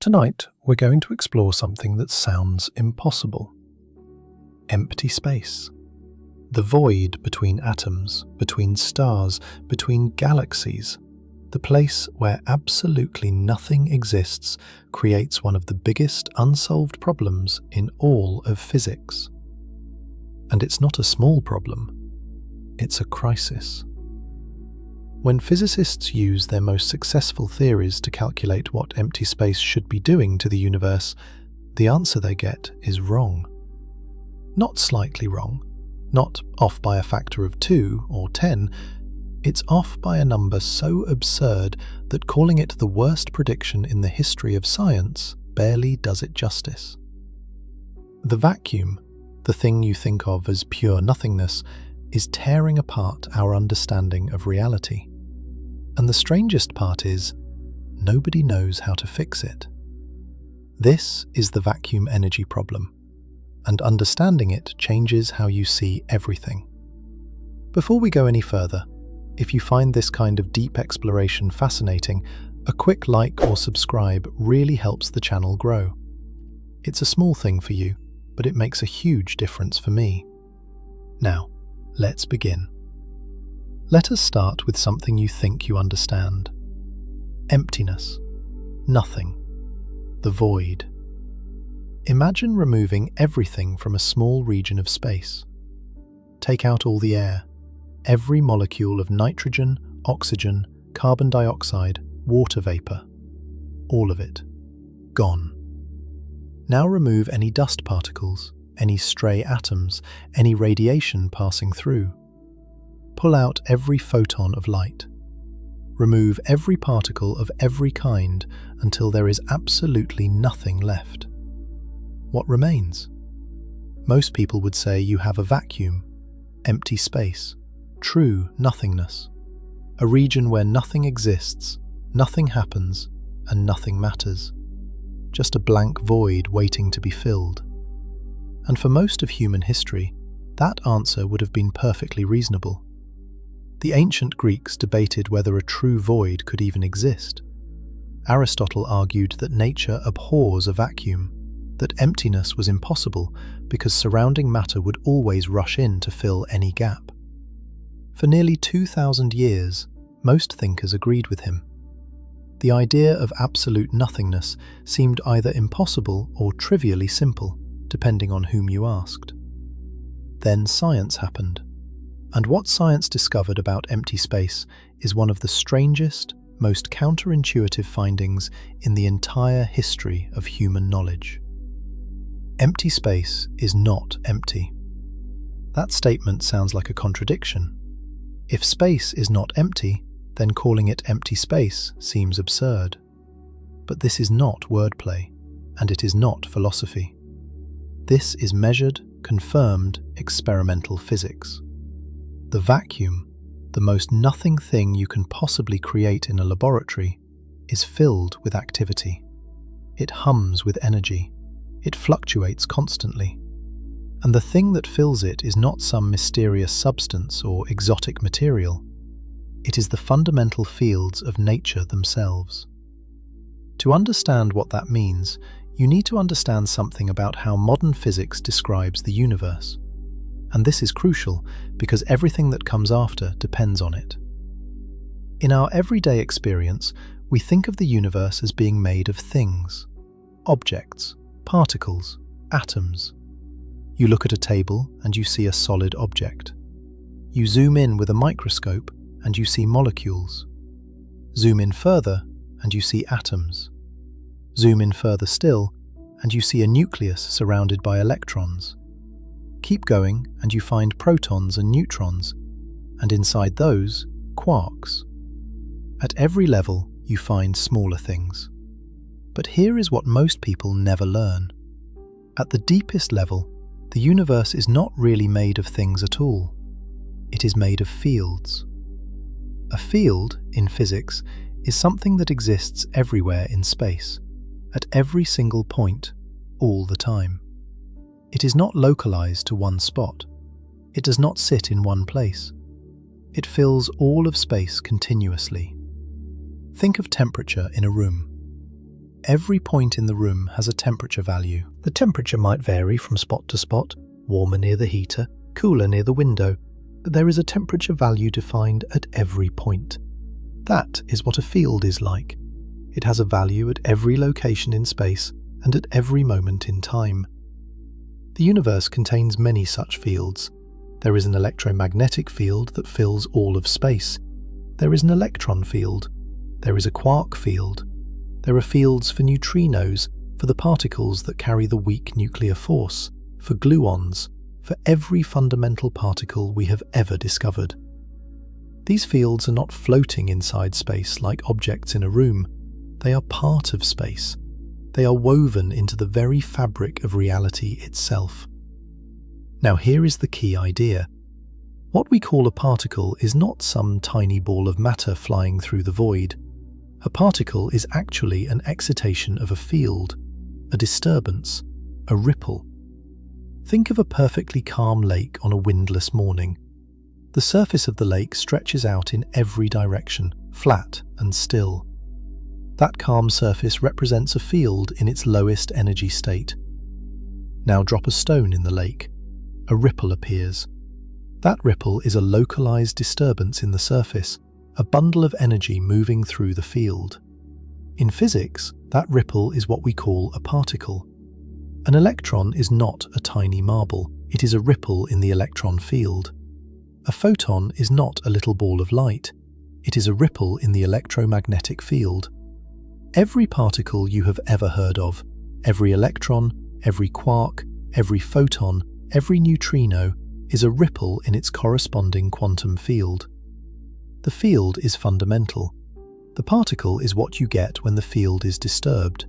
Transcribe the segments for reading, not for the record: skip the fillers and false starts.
Tonight, we're going to explore something that sounds impossible. Empty space. The void between atoms, between stars, between galaxies. The place where absolutely nothing exists creates one of the biggest unsolved problems in all of physics. And it's not a small problem. It's a crisis. When physicists use their most successful theories to calculate what empty space should be doing to the universe, the answer they get is wrong. Not slightly wrong, not off by a factor of 2 or 10, it's off by a number so absurd that calling it the worst prediction in the history of science barely does it justice. The vacuum, the thing you think of as pure nothingness, is tearing apart our understanding of reality. And the strangest part is, nobody knows how to fix it. This is the vacuum energy problem, and understanding it changes how you see everything. Before we go any further, if you find this kind of deep exploration fascinating, a quick like or subscribe really helps the channel grow. It's a small thing for you, but it makes a huge difference for me. Now, let's begin. Let us start with something you think you understand. Emptiness. Nothing. The void. Imagine removing everything from a small region of space. Take out all the air, every molecule of nitrogen, oxygen, carbon dioxide, water vapor. All of it. Gone. Now remove any dust particles, any stray atoms, any radiation passing through. Pull out every photon of light. Remove every particle of every kind until there is absolutely nothing left. What remains? Most people would say you have a vacuum, empty space, true nothingness, a region where nothing exists, nothing happens, and nothing matters. Just a blank void waiting to be filled. And for most of human history, that answer would have been perfectly reasonable. The ancient Greeks debated whether a true void could even exist. Aristotle argued that nature abhors a vacuum, that emptiness was impossible because surrounding matter would always rush in to fill any gap. For nearly 2,000 years, most thinkers agreed with him. The idea of absolute nothingness seemed either impossible or trivially simple, depending on whom you asked. Then science happened. And what science discovered about empty space is one of the strangest, most counterintuitive findings in the entire history of human knowledge. Empty space is not empty. That statement sounds like a contradiction. If space is not empty, then calling it empty space seems absurd. But this is not wordplay, and it is not philosophy. This is measured, confirmed, experimental physics. The vacuum, the most nothing thing you can possibly create in a laboratory, is filled with activity. It hums with energy. It fluctuates constantly. And the thing that fills it is not some mysterious substance or exotic material. It is the fundamental fields of nature themselves. To understand what that means, you need to understand something about how modern physics describes the universe. And this is crucial because everything that comes after depends on it. In our everyday experience, we think of the universe as being made of things, objects, particles, atoms. You look at a table and you see a solid object. You zoom in with a microscope and you see molecules. Zoom in further and you see atoms. Zoom in further still and you see a nucleus surrounded by electrons. Keep going and you find protons and neutrons, and inside those, quarks. At every level, you find smaller things. But here is what most people never learn. At the deepest level, the universe is not really made of things at all. It is made of fields. A field, in physics, is something that exists everywhere in space, at every single point, all the time. It is not localized to one spot. It does not sit in one place. It fills all of space continuously. Think of temperature in a room. every point in the room has a temperature value. The temperature might vary from spot to spot, warmer near the heater, cooler near the window, but there is a temperature value defined at every point. That is what a field is like. It has a value at every location in space and at every moment in time. The universe contains many such fields. There is an electromagnetic field that fills all of space. There is an electron field. There is a quark field. There are fields for neutrinos, for the particles that carry the weak nuclear force, for gluons, for every fundamental particle we have ever discovered. These fields are not floating inside space like objects in a room. They are part of space. They are woven into the very fabric of reality itself. Now here is the key idea. What we call a particle is not some tiny ball of matter flying through the void. A particle is actually an excitation of a field, a disturbance, a ripple. Think of a perfectly calm lake on a windless morning. The surface of the lake stretches out in every direction, flat and still. That calm surface represents a field in its lowest energy state. Now drop a stone in the lake. A ripple appears. That ripple is a localized disturbance in the surface, a bundle of energy moving through the field. In physics, that ripple is what we call a particle. An electron is not a tiny marble, it is a ripple in the electron field. A photon is not a little ball of light, it is a ripple in the electromagnetic field. Every particle you have ever heard of, every electron, every quark, every photon, every neutrino, is a ripple in its corresponding quantum field. The field is fundamental. The particle is what you get when the field is disturbed.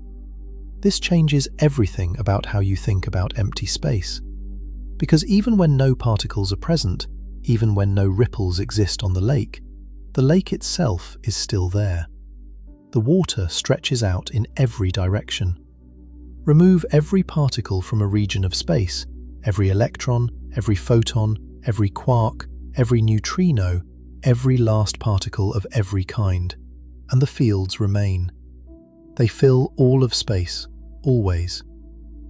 This changes everything about how you think about empty space. Because even when no particles are present, even when no ripples exist on the lake itself is still there. The water stretches out in every direction. Remove every particle from a region of space, every electron, every photon, every quark, every neutrino, every last particle of every kind, and the fields remain. They fill all of space, always.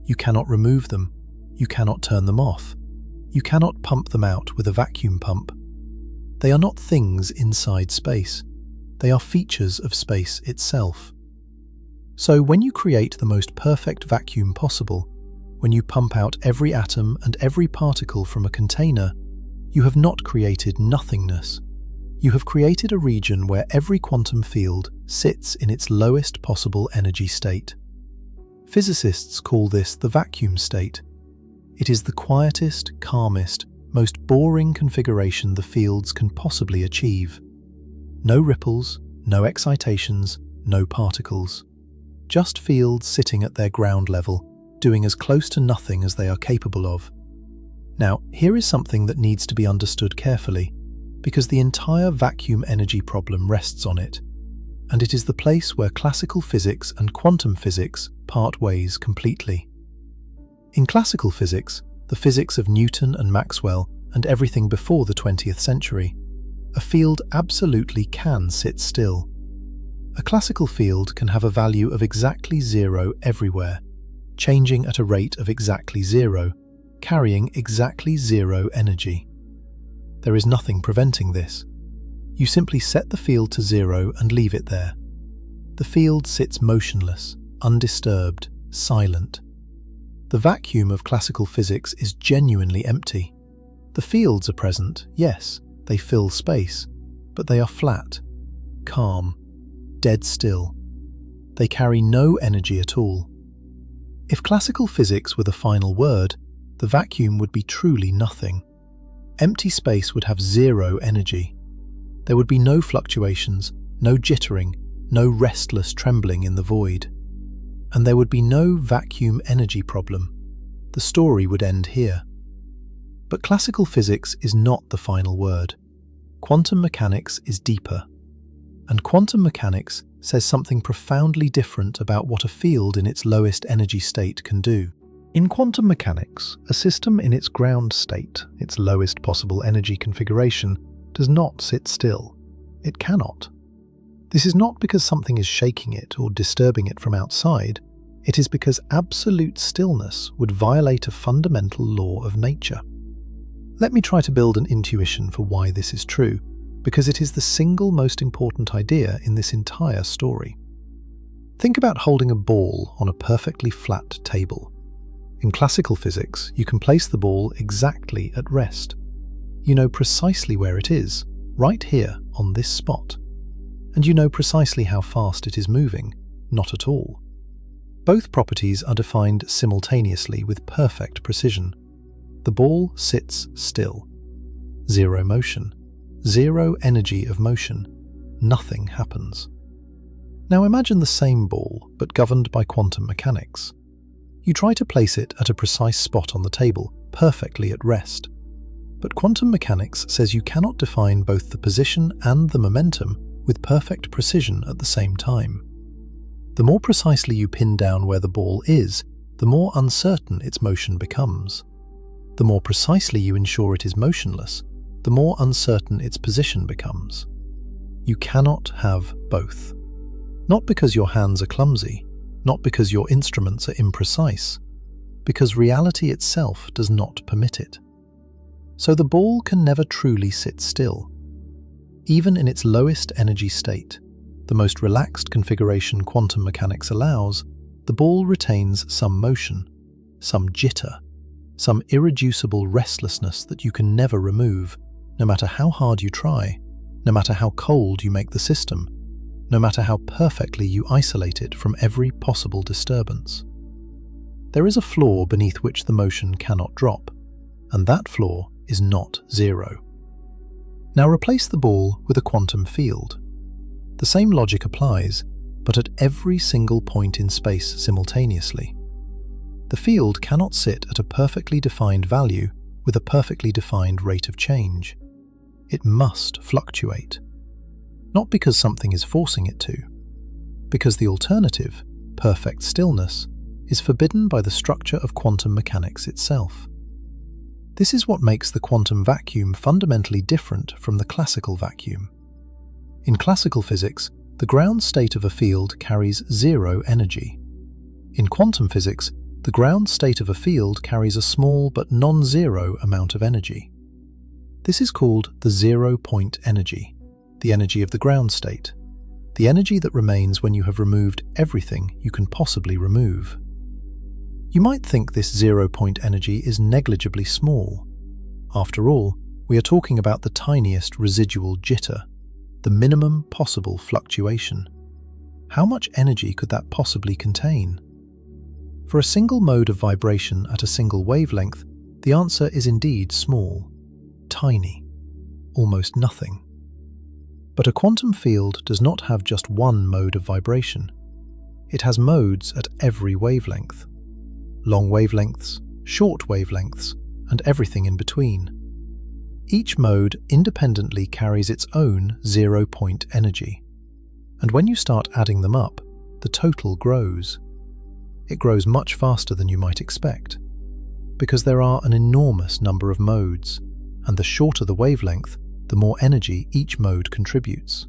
You cannot remove them. You cannot turn them off. You cannot pump them out with a vacuum pump. They are not things inside space. They are features of space itself. So when you create the most perfect vacuum possible, when you pump out every atom and every particle from a container, you have not created nothingness. You have created a region where every quantum field sits in its lowest possible energy state. Physicists call this the vacuum state. It is the quietest, calmest, most boring configuration the fields can possibly achieve. No ripples, no excitations, no particles. Just fields sitting at their ground level, doing as close to nothing as they are capable of. Now, here is something that needs to be understood carefully, because the entire vacuum energy problem rests on it, and it is the place where classical physics and quantum physics part ways completely. In classical physics, the physics of Newton and Maxwell and everything before the 20th century, a field absolutely can sit still. A classical field can have a value of exactly zero everywhere, changing at a rate of exactly zero, carrying exactly zero energy. There is nothing preventing this. You simply set the field to zero and leave it there. The field sits motionless, undisturbed, silent. The vacuum of classical physics is genuinely empty. The fields are present, yes, they fill space, but they are flat, calm, dead still. They carry no energy at all. If classical physics were the final word, the vacuum would be truly nothing. Empty space would have zero energy. There would be no fluctuations, no jittering, no restless trembling in the void. And there would be no vacuum energy problem. The story would end here. But classical physics is not the final word. Quantum mechanics is deeper. And quantum mechanics says something profoundly different about what a field in its lowest energy state can do. In quantum mechanics, a system in its ground state, its lowest possible energy configuration, does not sit still. It cannot. This is not because something is shaking it or disturbing it from outside. It is because absolute stillness would violate a fundamental law of nature. Let me try to build an intuition for why this is true, because it is the single most important idea in this entire story. Think about holding a ball on a perfectly flat table. In classical physics, you can place the ball exactly at rest. You know precisely where it is, right here on this spot. And you know precisely how fast it is moving, not at all. Both properties are defined simultaneously with perfect precision. The ball sits still. Zero motion. Zero energy of motion. Nothing happens. Now imagine the same ball, but governed by quantum mechanics. You try to place it at a precise spot on the table, perfectly at rest. But quantum mechanics says you cannot define both the position and the momentum with perfect precision at the same time. The more precisely you pin down where the ball is, the more uncertain its motion becomes. The more precisely you ensure it is motionless, the more uncertain its position becomes. You cannot have both. Not because your hands are clumsy, not because your instruments are imprecise, because reality itself does not permit it. So the ball can never truly sit still. Even in its lowest energy state, the most relaxed configuration quantum mechanics allows, the ball retains some motion, some jitter, some irreducible restlessness that you can never remove, no matter how hard you try, no matter how cold you make the system, no matter how perfectly you isolate it from every possible disturbance. There is a floor beneath which the motion cannot drop, and that floor is not zero. Now replace the ball with a quantum field. The same logic applies, but at every single point in space simultaneously. The field cannot sit at a perfectly defined value with a perfectly defined rate of change. It must fluctuate. Not because something is forcing it to, because the alternative, perfect stillness, is forbidden by the structure of quantum mechanics itself. This is what makes the quantum vacuum fundamentally different from the classical vacuum. In classical physics, the ground state of a field carries zero energy. In quantum physics, the ground state of a field carries a small but non-zero amount of energy. This is called the zero-point energy, the energy of the ground state, the energy that remains when you have removed everything you can possibly remove. You might think this zero-point energy is negligibly small. After all, we are talking about the tiniest residual jitter, the minimum possible fluctuation. How much energy could that possibly contain? For a single mode of vibration at a single wavelength, the answer is indeed small, tiny, almost nothing. But a quantum field does not have just one mode of vibration. It has modes at every wavelength. Long wavelengths, short wavelengths, and everything in between. Each mode independently carries its own zero-point energy. And when you start adding them up, the total grows. It grows much faster than you might expect, because there are an enormous number of modes, and the shorter the wavelength, the more energy each mode contributes.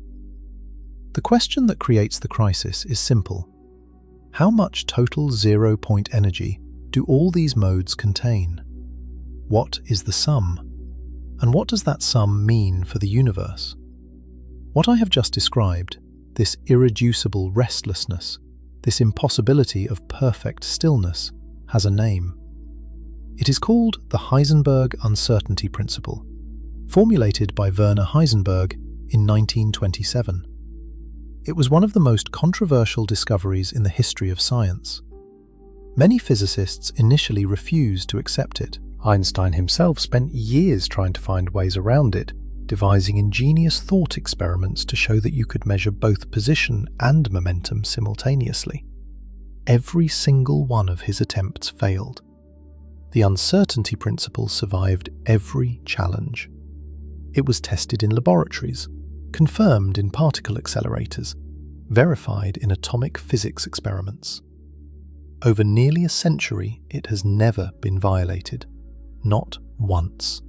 The question that creates the crisis is simple. How much total zero-point energy do all these modes contain? What is the sum? And what does that sum mean for the universe? What I have just described, this irreducible restlessness, this impossibility of perfect stillness, has a name. It is called the Heisenberg uncertainty principle, formulated by Werner Heisenberg in 1927. It was one of the most controversial discoveries in the history of science. Many physicists initially refused to accept it. Einstein himself spent years trying to find ways around it, devising ingenious thought experiments to show that you could measure both position and momentum simultaneously. Every single one of his attempts failed. The uncertainty principle survived every challenge. It was tested in laboratories, confirmed in particle accelerators, verified in atomic physics experiments. Over nearly a century, it has never been violated. Not once.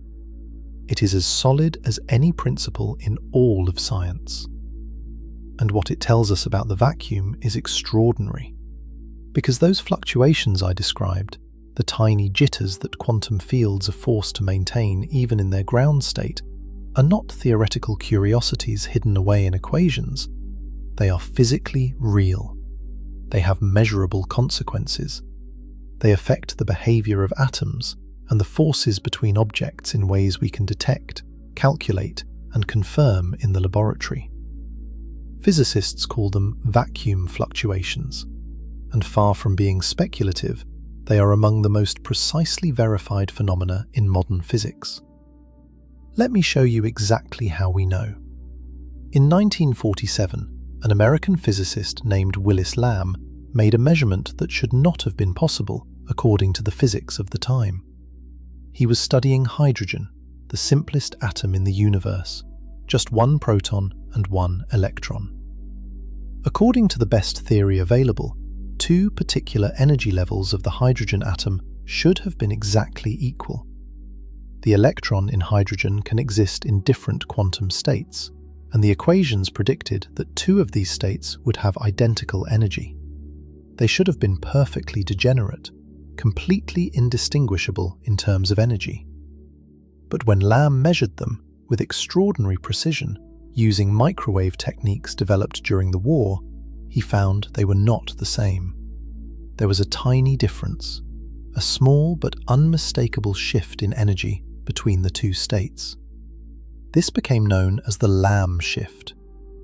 It is as solid as any principle in all of science. and what it tells us about the vacuum is extraordinary. Because those fluctuations I described, the tiny jitters that quantum fields are forced to maintain even in their ground state, are not theoretical curiosities hidden away in equations. They are physically real. They have measurable consequences. They affect the behavior of atoms and the forces between objects in ways we can detect, calculate, and confirm in the laboratory. Physicists call them vacuum fluctuations, and far from being speculative, they are among the most precisely verified phenomena in modern physics. Let me show you exactly how we know. In 1947, an American physicist named Willis Lamb made a measurement that should not have been possible according to the physics of the time. He was studying hydrogen, the simplest atom in the universe, just one proton and one electron. According to the best theory available, two particular energy levels of the hydrogen atom should have been exactly equal. The electron in hydrogen can exist in different quantum states, and the equations predicted that two of these states would have identical energy. They should have been perfectly degenerate, completely indistinguishable in terms of energy. But when Lamb measured them with extraordinary precision, using microwave techniques developed during the war, he found they were not the same. There was a tiny difference, a small but unmistakable shift in energy between the two states. This became known as the Lamb shift,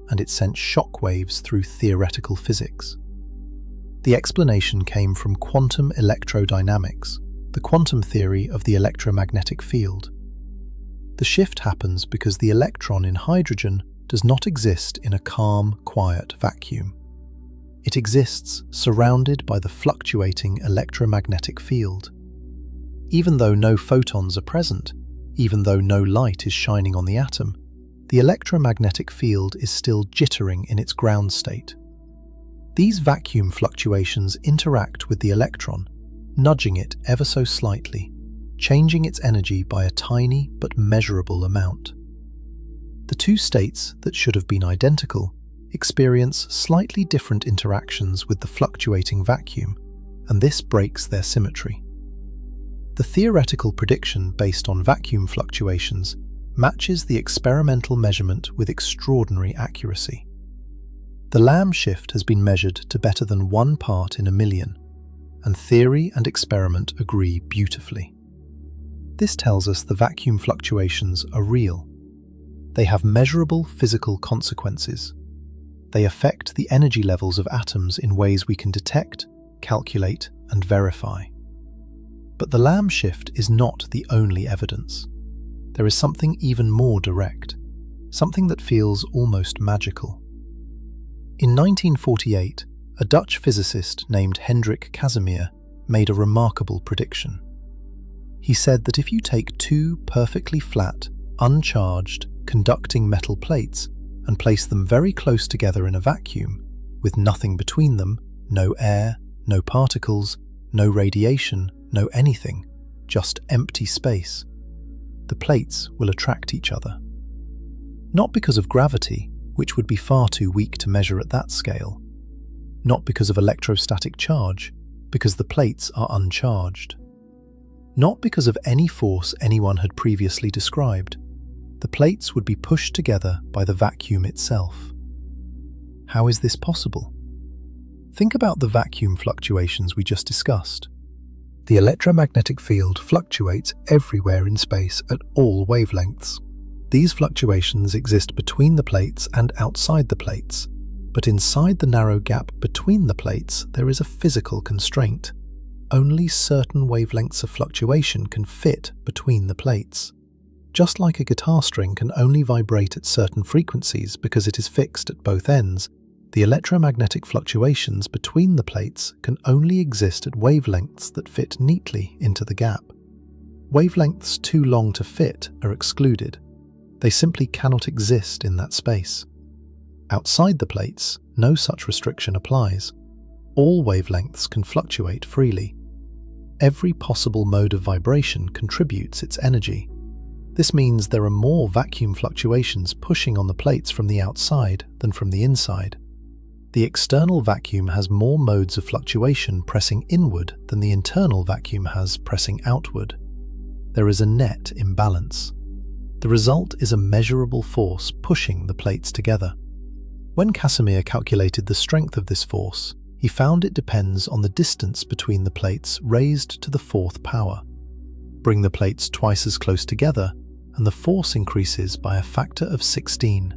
and it sent shockwaves through theoretical physics. The explanation came from quantum electrodynamics, the quantum theory of the electromagnetic field. The shift happens because the electron in hydrogen does not exist in a calm, quiet vacuum. It exists surrounded by the fluctuating electromagnetic field. Even though no photons are present, even though no light is shining on the atom, the electromagnetic field is still jittering in its ground state. These vacuum fluctuations interact with the electron, nudging it ever so slightly, changing its energy by a tiny but measurable amount. The two states that should have been identical experience slightly different interactions with the fluctuating vacuum, and this breaks their symmetry. The theoretical prediction based on vacuum fluctuations matches the experimental measurement with extraordinary accuracy. The Lamb shift has been measured to better than 1 part in a million, and theory and experiment agree beautifully. This tells us the vacuum fluctuations are real. They have measurable physical consequences. They affect the energy levels of atoms in ways we can detect, calculate, and verify. But the Lamb shift is not the only evidence. There is something even more direct, something that feels almost magical. In 1948, a Dutch physicist named Casimir made a remarkable prediction. He said that if you take two perfectly flat, uncharged, conducting metal plates and place them very close together in a vacuum, with nothing between them, no air, no particles, no radiation, no anything, just empty space, the plates will attract each other. Not because of gravity, which would be far too weak to measure at that scale. Not because of electrostatic charge, because the plates are uncharged. Not because of any force anyone had previously described. The plates would be pushed together by the vacuum itself. How is this possible? Think about the vacuum fluctuations we just discussed. The electromagnetic field fluctuates everywhere in space at all wavelengths. These fluctuations exist between the plates and outside the plates, but inside the narrow gap between the plates there is a physical constraint. Only certain wavelengths of fluctuation can fit between the plates. Just like a guitar string can only vibrate at certain frequencies because it is fixed at both ends, the electromagnetic fluctuations between the plates can only exist at wavelengths that fit neatly into the gap. Wavelengths too long to fit are excluded. They simply cannot exist in that space. Outside the plates, no such restriction applies. All wavelengths can fluctuate freely. Every possible mode of vibration contributes its energy. This means there are more vacuum fluctuations pushing on the plates from the outside than from the inside. The external vacuum has more modes of fluctuation pressing inward than the internal vacuum has pressing outward. There is a net imbalance. The result is a measurable force pushing the plates together. When Casimir calculated the strength of this force, he found it depends on the distance between the plates raised to the fourth power. Bring the plates twice as close together, and the force increases by a factor of 16.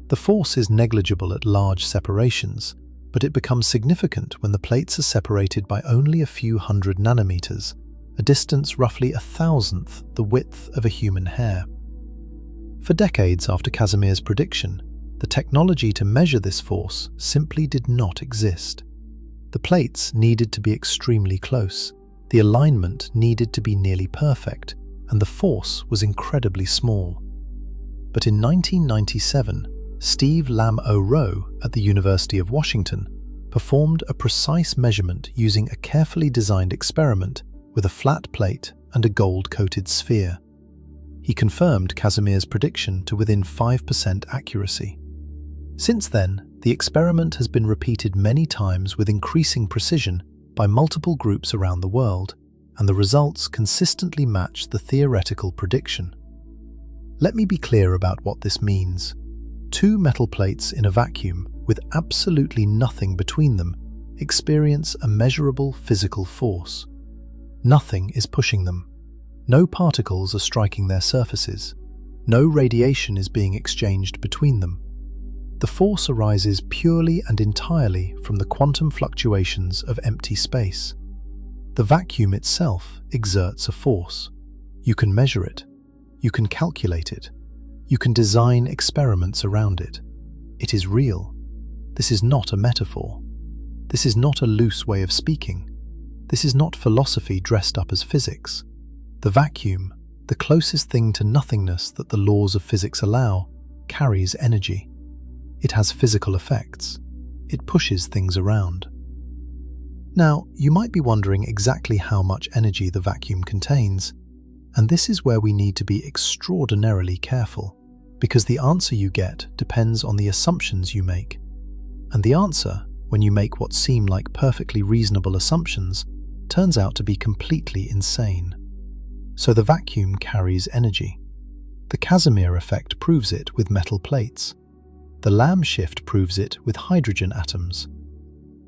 The force is negligible at large separations, but it becomes significant when the plates are separated by only a few hundred nanometers, a distance roughly 1,000th the width of a human hair. For decades after Casimir's prediction, the technology to measure this force simply did not exist. The plates needed to be extremely close, the alignment needed to be nearly perfect, and the force was incredibly small. But in 1997, Steve Lam-O-Rowe at the University of Washington performed a precise measurement using a carefully designed experiment with a flat plate and a gold-coated sphere. He confirmed Casimir's prediction to within 5% accuracy. Since then, the experiment has been repeated many times with increasing precision by multiple groups around the world, and the results consistently match the theoretical prediction. Let me be clear about what this means. Two metal plates in a vacuum with absolutely nothing between them experience a measurable physical force. Nothing is pushing them. No particles are striking their surfaces. No radiation is being exchanged between them. The force arises purely and entirely from the quantum fluctuations of empty space. The vacuum itself exerts a force. You can measure it. You can calculate it. You can design experiments around it. It is real. This is not a metaphor. This is not a loose way of speaking. This is not philosophy dressed up as physics. The vacuum, the closest thing to nothingness that the laws of physics allow, carries energy. It has physical effects. It pushes things around. Now, you might be wondering exactly how much energy the vacuum contains, and this is where we need to be extraordinarily careful, because the answer you get depends on the assumptions you make. And the answer, when you make what seem like perfectly reasonable assumptions, turns out to be completely insane. So the vacuum carries energy. The Casimir effect proves it with metal plates. The Lamb shift proves it with hydrogen atoms.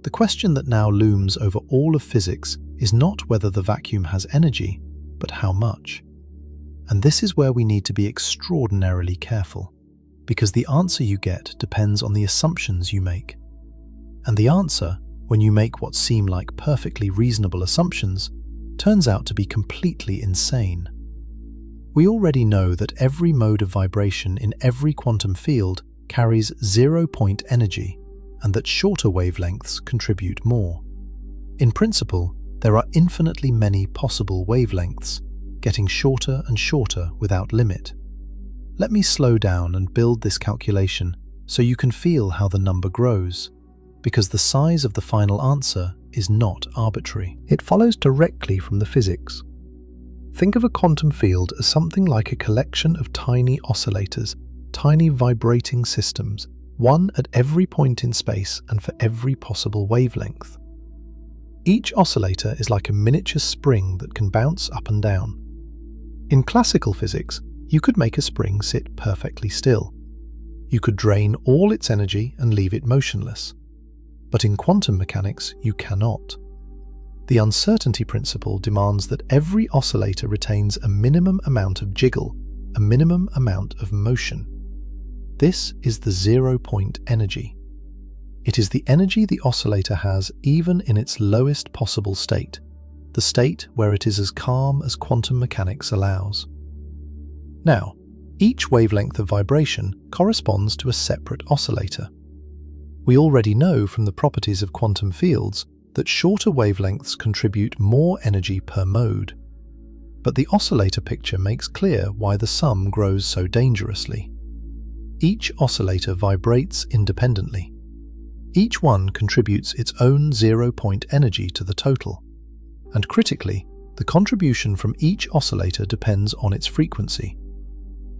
The question that now looms over all of physics is not whether the vacuum has energy, but how much. And this is where we need to be extraordinarily careful, because the answer you get depends on the assumptions you make. And the answer, when you make what seem like perfectly reasonable assumptions, turns out to be completely insane. We already know that every mode of vibration in every quantum field carries zero-point energy, and that shorter wavelengths contribute more. In principle, there are infinitely many possible wavelengths, getting shorter and shorter without limit. Let me slow down and build this calculation so you can feel how the number grows, because the size of the final answer is not arbitrary. It follows directly from the physics. Think of a quantum field as something like a collection of tiny oscillators, tiny vibrating systems, one at every point in space and for every possible wavelength. Each oscillator is like a miniature spring that can bounce up and down. In classical physics, you could make a spring sit perfectly still. You could drain all its energy and leave it motionless. But in quantum mechanics, you cannot. The uncertainty principle demands that every oscillator retains a minimum amount of jiggle, a minimum amount of motion. This is the zero-point energy. It is the energy the oscillator has even in its lowest possible state, the state where it is as calm as quantum mechanics allows. Now, each wavelength of vibration corresponds to a separate oscillator. We already know from the properties of quantum fields that shorter wavelengths contribute more energy per mode. But the oscillator picture makes clear why the sum grows so dangerously. Each oscillator vibrates independently. Each one contributes its own zero-point energy to the total. And critically, the contribution from each oscillator depends on its frequency.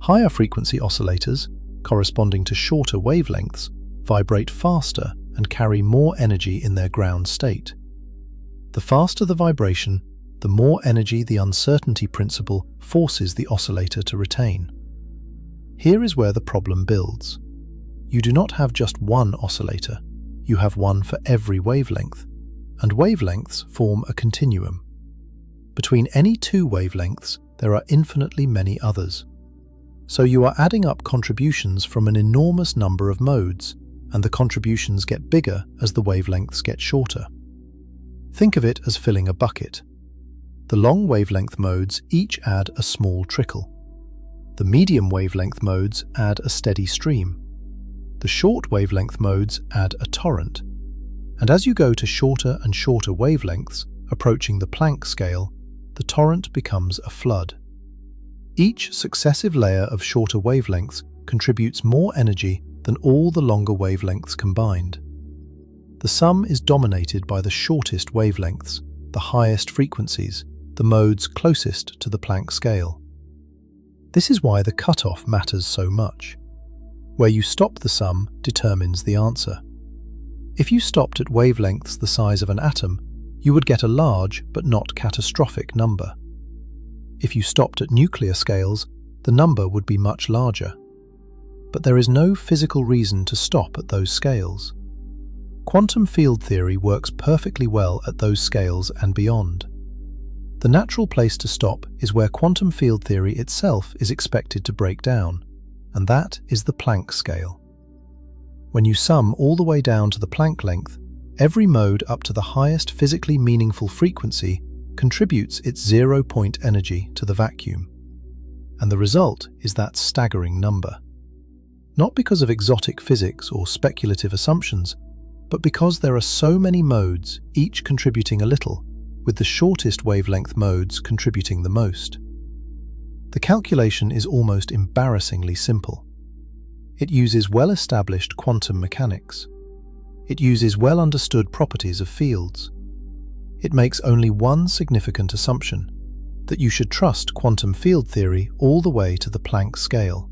Higher frequency oscillators, corresponding to shorter wavelengths, vibrate faster and carry more energy in their ground state. The faster the vibration, the more energy the uncertainty principle forces the oscillator to retain. Here is where the problem builds. You do not have just one oscillator, you have one for every wavelength, and wavelengths form a continuum. Between any two wavelengths, there are infinitely many others. So you are adding up contributions from an enormous number of modes, and the contributions get bigger as the wavelengths get shorter. Think of it as filling a bucket. The long wavelength modes each add a small trickle. The medium wavelength modes add a steady stream. The short wavelength modes add a torrent. And as you go to shorter and shorter wavelengths, approaching the Planck scale, the torrent becomes a flood. Each successive layer of shorter wavelengths contributes more energy than all the longer wavelengths combined. The sum is dominated by the shortest wavelengths, the highest frequencies, the modes closest to the Planck scale. This is why the cutoff matters so much. Where you stop the sum determines the answer. If you stopped at wavelengths the size of an atom, you would get a large but not catastrophic number. If you stopped at nuclear scales, the number would be much larger. But there is no physical reason to stop at those scales. Quantum field theory works perfectly well at those scales and beyond. The natural place to stop is where quantum field theory itself is expected to break down, and that is the Planck scale. When you sum all the way down to the Planck length, every mode up to the highest physically meaningful frequency contributes its zero-point energy to the vacuum. And the result is that staggering number. Not because of exotic physics or speculative assumptions, but because there are so many modes, each contributing a little, with the shortest wavelength modes contributing the most. The calculation is almost embarrassingly simple. It uses well-established quantum mechanics. It uses well-understood properties of fields. It makes only one significant assumption, that you should trust quantum field theory all the way to the Planck scale.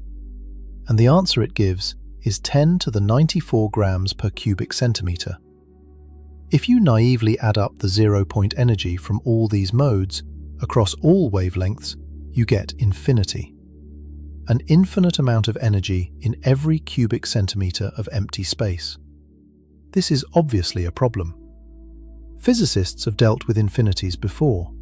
And the answer it gives is 10 to the 94 grams per cubic centimeter. If you naively add up the zero-point energy from all these modes across all wavelengths, you get infinity. An infinite amount of energy in every cubic centimeter of empty space. This is obviously a problem. Physicists have dealt with infinities before.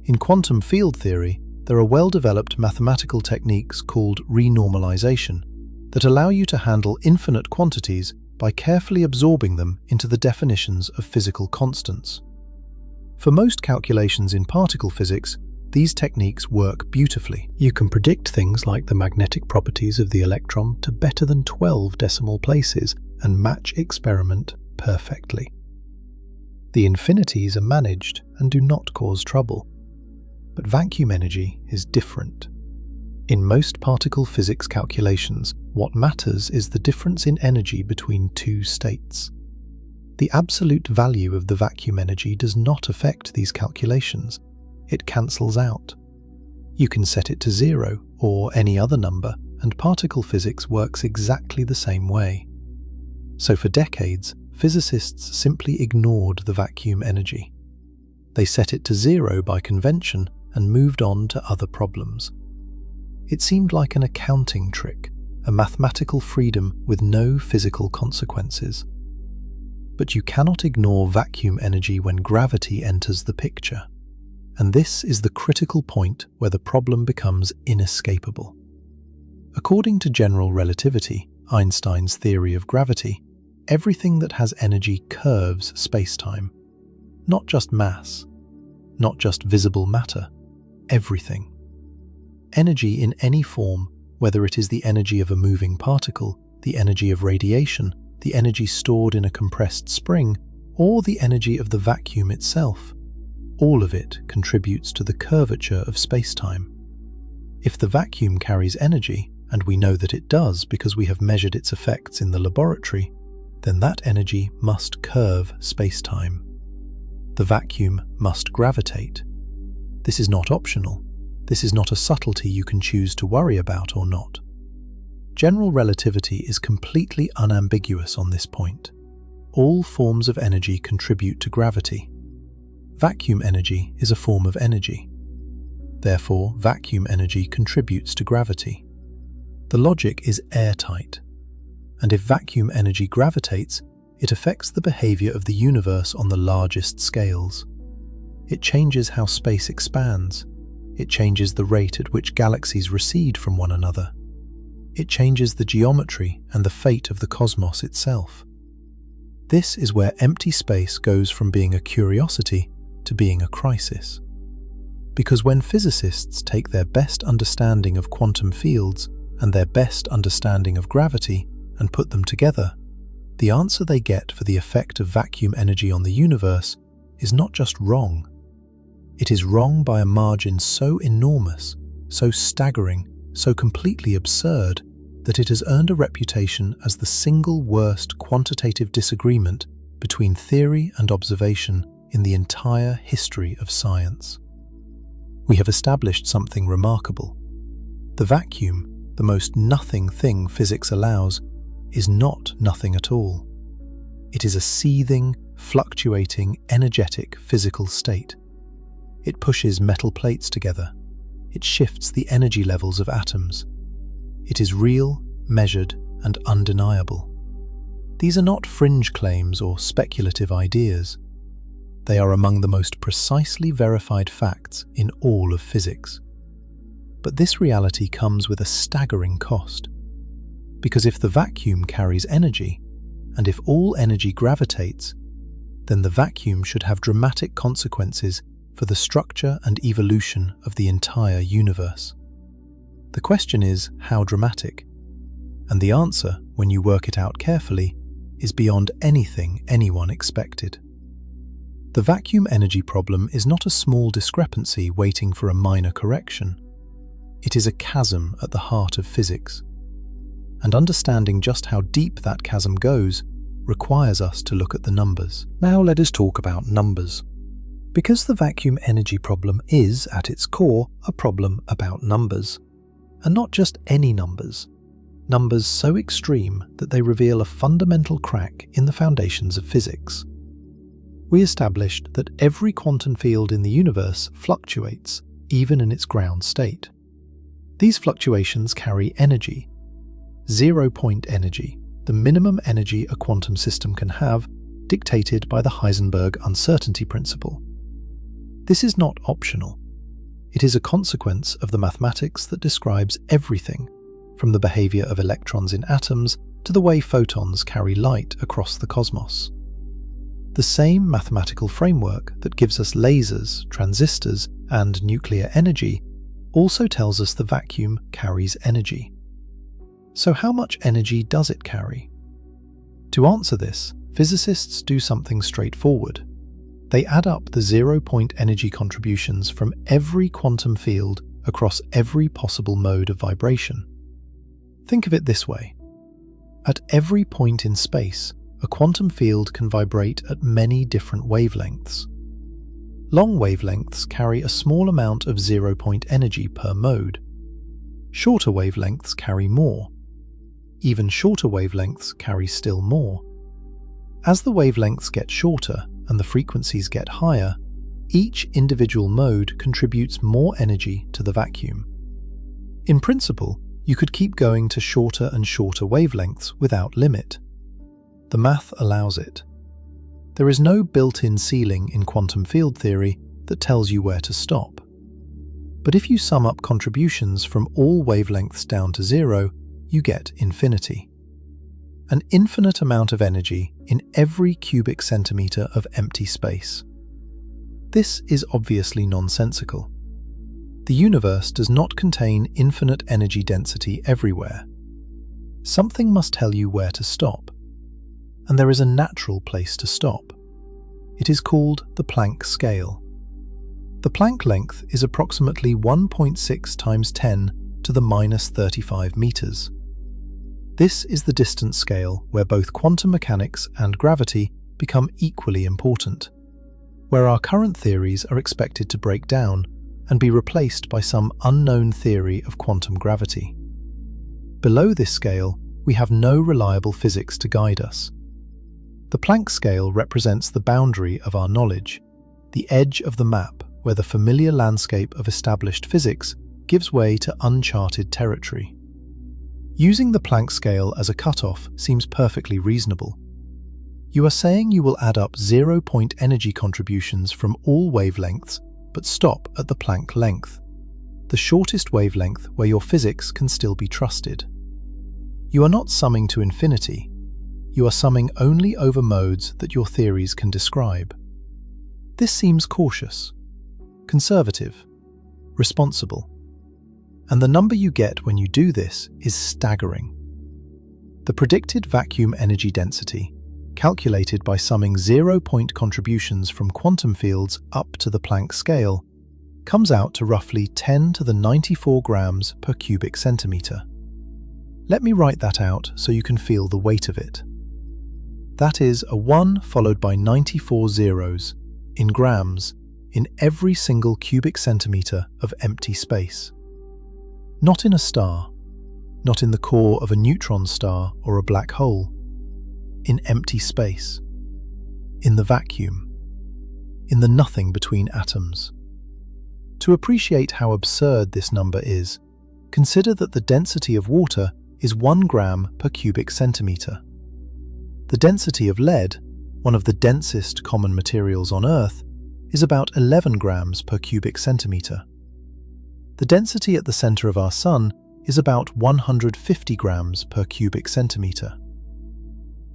In quantum field theory, there are well-developed mathematical techniques called renormalization that allow you to handle infinite quantities by carefully absorbing them into the definitions of physical constants. For most calculations in particle physics, these techniques work beautifully. You can predict things like the magnetic properties of the electron to better than 12 decimal places and match experiment perfectly. The infinities are managed and do not cause trouble. But vacuum energy is different. In most particle physics calculations, what matters is the difference in energy between two states. The absolute value of the vacuum energy does not affect these calculations. It cancels out. You can set it to 0 or any other number, and particle physics works exactly the same way. So for decades, physicists simply ignored the vacuum energy. They set it to 0 by convention and moved on to other problems. It seemed like an accounting trick, a mathematical freedom with no physical consequences. But you cannot ignore vacuum energy when gravity enters the picture. And this is the critical point where the problem becomes inescapable. According to general relativity, Einstein's theory of gravity, everything that has energy curves spacetime. Not just mass, not just visible matter, everything. Energy in any form, whether it is the energy of a moving particle, the energy of radiation, the energy stored in a compressed spring, or the energy of the vacuum itself, all of it contributes to the curvature of spacetime. If the vacuum carries energy, and we know that it does because we have measured its effects in the laboratory, then that energy must curve spacetime. The vacuum must gravitate. This is not optional. This is not a subtlety you can choose to worry about or not. General relativity is completely unambiguous on this point. All forms of energy contribute to gravity. Vacuum energy is a form of energy. Therefore, vacuum energy contributes to gravity. The logic is airtight. And if vacuum energy gravitates, it affects the behavior of the universe on the largest scales. It changes how space expands. It changes the rate at which galaxies recede from one another. It changes the geometry and the fate of the cosmos itself. This is where empty space goes from being a curiosity to being a crisis. Because when physicists take their best understanding of quantum fields and their best understanding of gravity and put them together, the answer they get for the effect of vacuum energy on the universe is not just wrong. It is wrong by a margin so enormous, so staggering, so completely absurd that it has earned a reputation as the single worst quantitative disagreement between theory and observation in the entire history of science. We have established something remarkable. The vacuum, the most nothing thing physics allows, is not nothing at all. It is a seething, fluctuating, energetic physical state. It pushes metal plates together. It shifts the energy levels of atoms. It is real, measured, and undeniable. These are not fringe claims or speculative ideas. They are among the most precisely verified facts in all of physics. But this reality comes with a staggering cost. Because if the vacuum carries energy, and if all energy gravitates, then the vacuum should have dramatic consequences for the structure and evolution of the entire universe. The question is, how dramatic? And the answer, when you work it out carefully, is beyond anything anyone expected. The vacuum energy problem is not a small discrepancy waiting for a minor correction. It is a chasm at the heart of physics. And understanding just how deep that chasm goes requires us to look at the numbers. Now let us talk about numbers. Because the vacuum energy problem is, at its core, a problem about numbers. And not just any numbers. Numbers so extreme that they reveal a fundamental crack in the foundations of physics. We established that every quantum field in the universe fluctuates, even in its ground state. These fluctuations carry energy. Zero-point energy, the minimum energy a quantum system can have, dictated by the Heisenberg uncertainty principle. This is not optional. It is a consequence of the mathematics that describes everything, from the behavior of electrons in atoms to the way photons carry light across the cosmos. The same mathematical framework that gives us lasers, transistors, and nuclear energy also tells us the vacuum carries energy. So how much energy does it carry? To answer this, physicists do something straightforward. They add up the zero-point energy contributions from every quantum field across every possible mode of vibration. Think of it this way. At every point in space, a quantum field can vibrate at many different wavelengths. Long wavelengths carry a small amount of zero-point energy per mode. Shorter wavelengths carry more. Even shorter wavelengths carry still more. As the wavelengths get shorter and the frequencies get higher, each individual mode contributes more energy to the vacuum. In principle, you could keep going to shorter and shorter wavelengths without limit. The math allows it. There is no built-in ceiling in quantum field theory that tells you where to stop. But if you sum up contributions from all wavelengths down to zero, you get infinity. An infinite amount of energy in every cubic centimetre of empty space. This is obviously nonsensical. The universe does not contain infinite energy density everywhere. Something must tell you where to stop. And there is a natural place to stop. It is called the Planck scale. The Planck length is approximately 1.6 times 10 to the minus 35 meters. This is the distance scale where both quantum mechanics and gravity become equally important, where our current theories are expected to break down and be replaced by some unknown theory of quantum gravity. Below this scale, we have no reliable physics to guide us. The Planck scale represents the boundary of our knowledge, the edge of the map where the familiar landscape of established physics gives way to uncharted territory. Using the Planck scale as a cutoff seems perfectly reasonable. You are saying you will add up 0-point energy contributions from all wavelengths, but stop at the Planck length, the shortest wavelength where your physics can still be trusted. You are not summing to infinity. You are summing only over modes that your theories can describe. This seems cautious, conservative, responsible. And the number you get when you do this is staggering. The predicted vacuum energy density, calculated by summing 0-point contributions from quantum fields up to the Planck scale, comes out to roughly 10 to the 94 grams per cubic centimeter. Let me write that out so you can feel the weight of it. That is a 1 followed by 94 zeros, in grams, in every single cubic centimeter of empty space. Not in a star, not in the core of a neutron star or a black hole, in empty space, in the vacuum, in the nothing between atoms. To appreciate how absurd this number is, consider that the density of water is 1 gram per cubic centimeter. The density of lead, one of the densest common materials on Earth, is about 11 grams per cubic centimeter. The density at the center of our Sun is about 150 grams per cubic centimeter.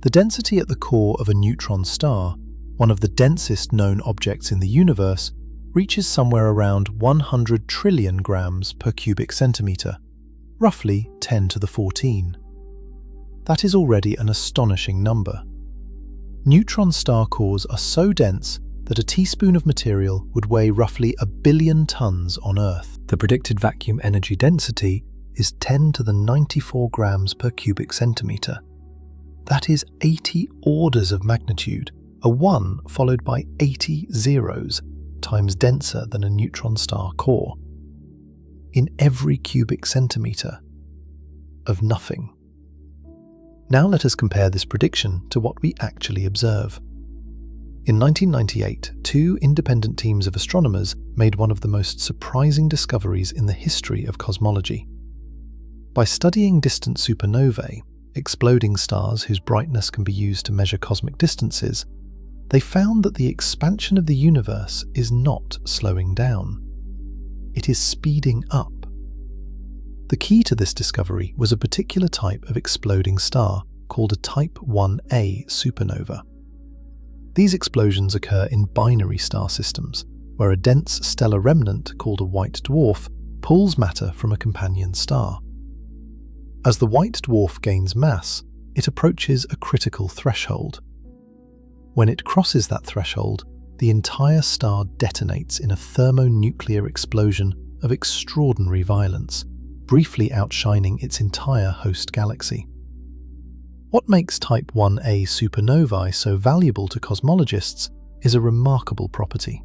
The density at the core of a neutron star, one of the densest known objects in the universe, reaches somewhere around 100 trillion grams per cubic centimeter, roughly 10 to the 14. That is already an astonishing number. Neutron star cores are so dense that a teaspoon of material would weigh roughly 1 billion tons on Earth. The predicted vacuum energy density is 10 to the 94 grams per cubic centimeter. That is 80 orders of magnitude, a 1 followed by 80 zeros, times denser than a neutron star core, in every cubic centimeter of nothing. Now let us compare this prediction to what we actually observe. In 1998, 2 independent teams of astronomers made one of the most surprising discoveries in the history of cosmology. By studying distant supernovae, exploding stars whose brightness can be used to measure cosmic distances, they found that the expansion of the universe is not slowing down. It is speeding up. The key to this discovery was a particular type of exploding star called a Type 1a supernova. These explosions occur in binary star systems, where a dense stellar remnant called a white dwarf pulls matter from a companion star. As the white dwarf gains mass, it approaches a critical threshold. When it crosses that threshold, the entire star detonates in a thermonuclear explosion of extraordinary violence, briefly outshining its entire host galaxy. What makes Type 1a supernovae so valuable to cosmologists is a remarkable property.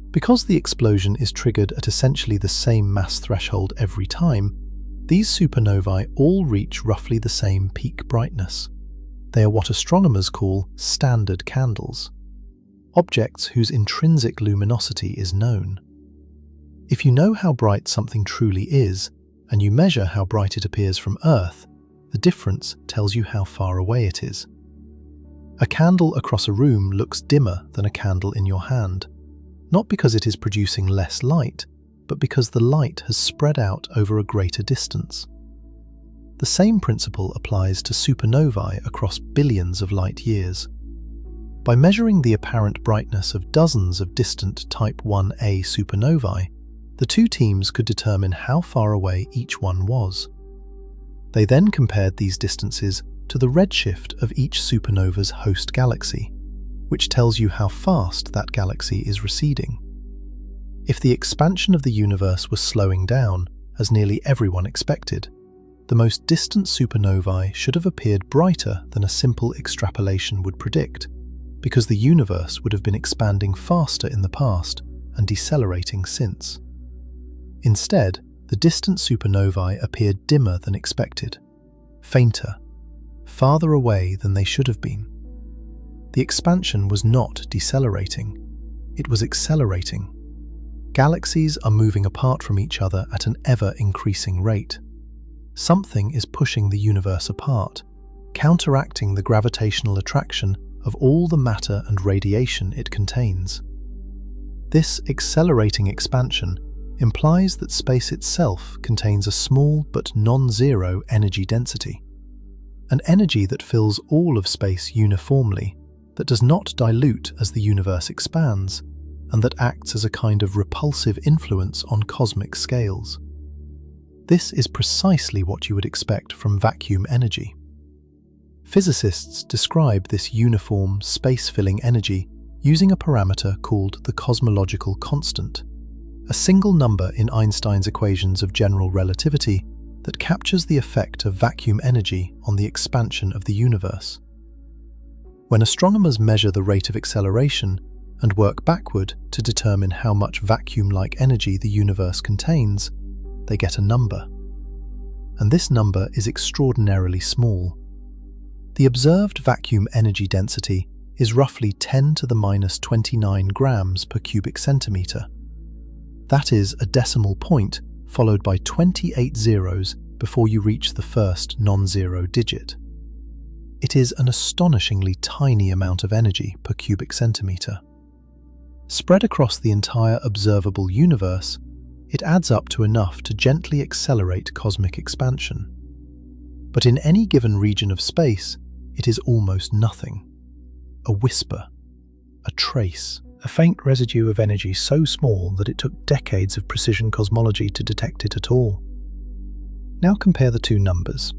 Because the explosion is triggered at essentially the same mass threshold every time, these supernovae all reach roughly the same peak brightness. They are what astronomers call standard candles, objects whose intrinsic luminosity is known. If you know how bright something truly is, and you measure how bright it appears from Earth, the difference tells you how far away it is. A candle across a room looks dimmer than a candle in your hand, not because it is producing less light, but because the light has spread out over a greater distance. The same principle applies to supernovae across billions of light years. By measuring the apparent brightness of dozens of distant Type 1a supernovae, the 2 teams could determine how far away each one was. They then compared these distances to the redshift of each supernova's host galaxy, which tells you how fast that galaxy is receding. If the expansion of the universe was slowing down, as nearly everyone expected, the most distant supernovae should have appeared brighter than a simple extrapolation would predict, because the universe would have been expanding faster in the past and decelerating since. Instead, the distant supernovae appeared dimmer than expected, fainter, farther away than they should have been. The expansion was not decelerating, it was accelerating. Galaxies are moving apart from each other at an ever-increasing rate. Something is pushing the universe apart, counteracting the gravitational attraction of all the matter and radiation it contains. This accelerating expansion implies that space itself contains a small but non-zero energy density, an energy that fills all of space uniformly, that does not dilute as the universe expands, and that acts as a kind of repulsive influence on cosmic scales. This is precisely what you would expect from vacuum energy. Physicists describe this uniform, space-filling energy using a parameter called the cosmological constant, a single number in Einstein's equations of general relativity that captures the effect of vacuum energy on the expansion of the universe. When astronomers measure the rate of acceleration and work backward to determine how much vacuum-like energy the universe contains, they get a number. And this number is extraordinarily small. The observed vacuum energy density is roughly 10 to the minus 29 grams per cubic centimeter. That is a decimal point followed by 28 zeros before you reach the first non-zero digit. It is an astonishingly tiny amount of energy per cubic centimeter. Spread across the entire observable universe, it adds up to enough to gently accelerate cosmic expansion. But in any given region of space, it is almost nothing. A whisper, a trace, a faint residue of energy so small that it took decades of precision cosmology to detect it at all. Now compare the two numbers.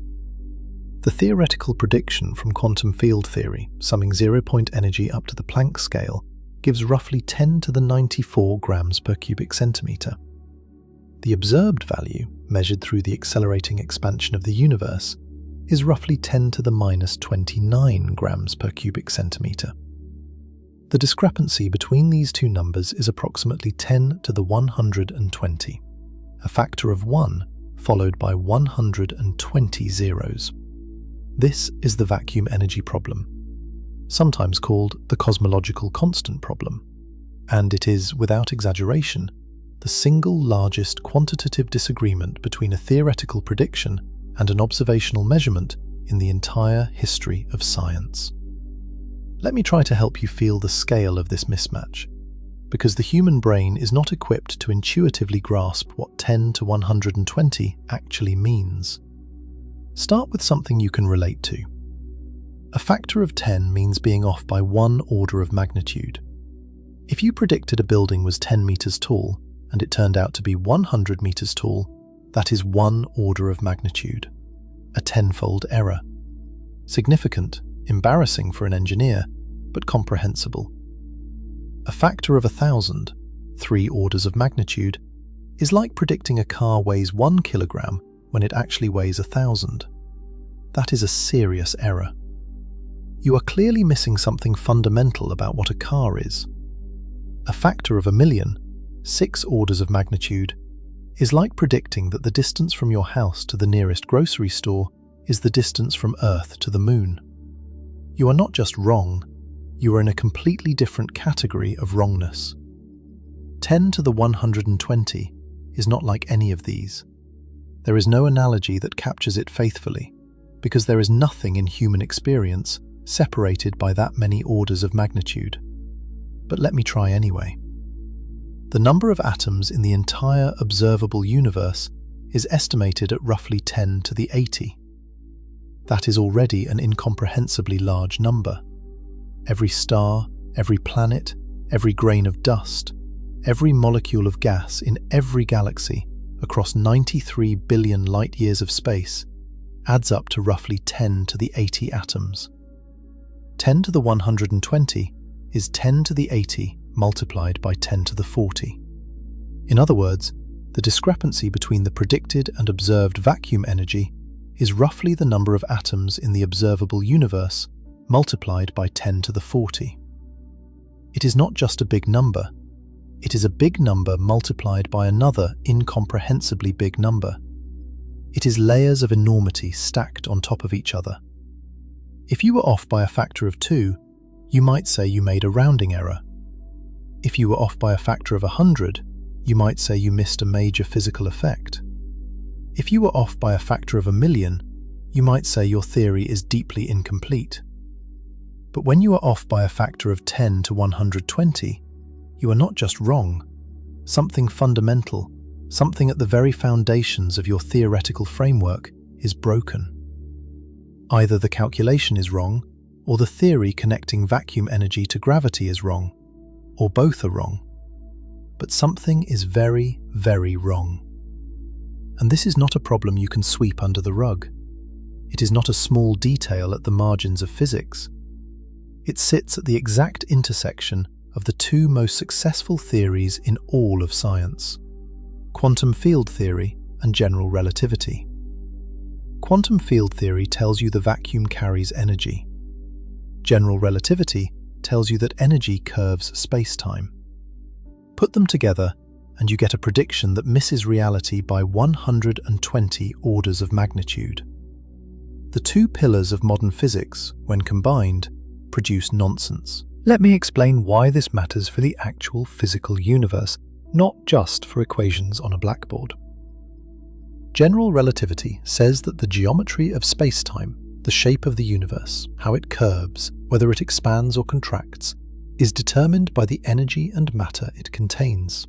The theoretical prediction from quantum field theory, summing zero-point energy up to the Planck scale, gives roughly 10 to the 94 grams per cubic centimeter. The observed value, measured through the accelerating expansion of the universe, is roughly 10 to the minus 29 grams per cubic centimeter. The discrepancy between these two numbers is approximately 10 to the 120, a factor of 1 followed by 120 zeros. This is the vacuum energy problem, sometimes called the cosmological constant problem, and it is, without exaggeration, the single largest quantitative disagreement between a theoretical prediction and an observational measurement in the entire history of science. Let me try to help you feel the scale of this mismatch, because the human brain is not equipped to intuitively grasp what 10 to 120 actually means. Start with something you can relate to. A factor of 10 means being off by 1 order of magnitude. If you predicted a building was 10 meters tall and it turned out to be 100 meters tall, that is 1 order of magnitude. A tenfold error. Significant, embarrassing for an engineer, but comprehensible. A factor of 1,000, 3 orders of magnitude, is like predicting a car weighs 1 kilogram when it actually weighs 1,000. That is a serious error. You are clearly missing something fundamental about what a car is. A factor of 1,000,000, 6 orders of magnitude, is like predicting that the distance from your house to the nearest grocery store is the distance from Earth to the Moon. You are not just wrong, you are in a completely different category of wrongness. 10 to the 120 is not like any of these. There is no analogy that captures it faithfully, because there is nothing in human experience separated by that many orders of magnitude. But let me try anyway. The number of atoms in the entire observable universe is estimated at roughly 10 to the 80. That is already an incomprehensibly large number. Every star, every planet, every grain of dust, every molecule of gas in every galaxy across 93 billion light-years of space adds up to roughly 10 to the 80 atoms. 10 to the 120 is 10 to the 80 multiplied by 10 to the 40. In other words, the discrepancy between the predicted and observed vacuum energy is roughly the number of atoms in the observable universe multiplied by 10 to the 40. It is not just a big number, It is a big number multiplied by another incomprehensibly big number. It is layers of enormity stacked on top of each other. If you were off by a factor of 2, you might say you made a rounding error. If you were off by a factor of 100, you might say you missed a major physical effect. If you were off by a factor of 1,000,000, you might say your theory is deeply incomplete. But when you are off by a factor of 10 to 120, you are not just wrong. Something fundamental, something at the very foundations of your theoretical framework, is broken. Either the calculation is wrong, or the theory connecting vacuum energy to gravity is wrong, or both are wrong. But something is very, very wrong. And this is not a problem you can sweep under the rug. It is not a small detail at the margins of physics. It sits at the exact intersection of the two most successful theories in all of science: quantum field theory and general relativity. Quantum field theory tells you the vacuum carries energy. General relativity tells you that energy curves space-time. Put them together and you get a prediction that misses reality by 120 orders of magnitude. The two pillars of modern physics, when combined, produce nonsense. Let me explain why this matters for the actual physical universe, not just for equations on a blackboard. General relativity says that the geometry of space-time, the shape of the universe, how it curves, whether it expands or contracts, is determined by the energy and matter it contains.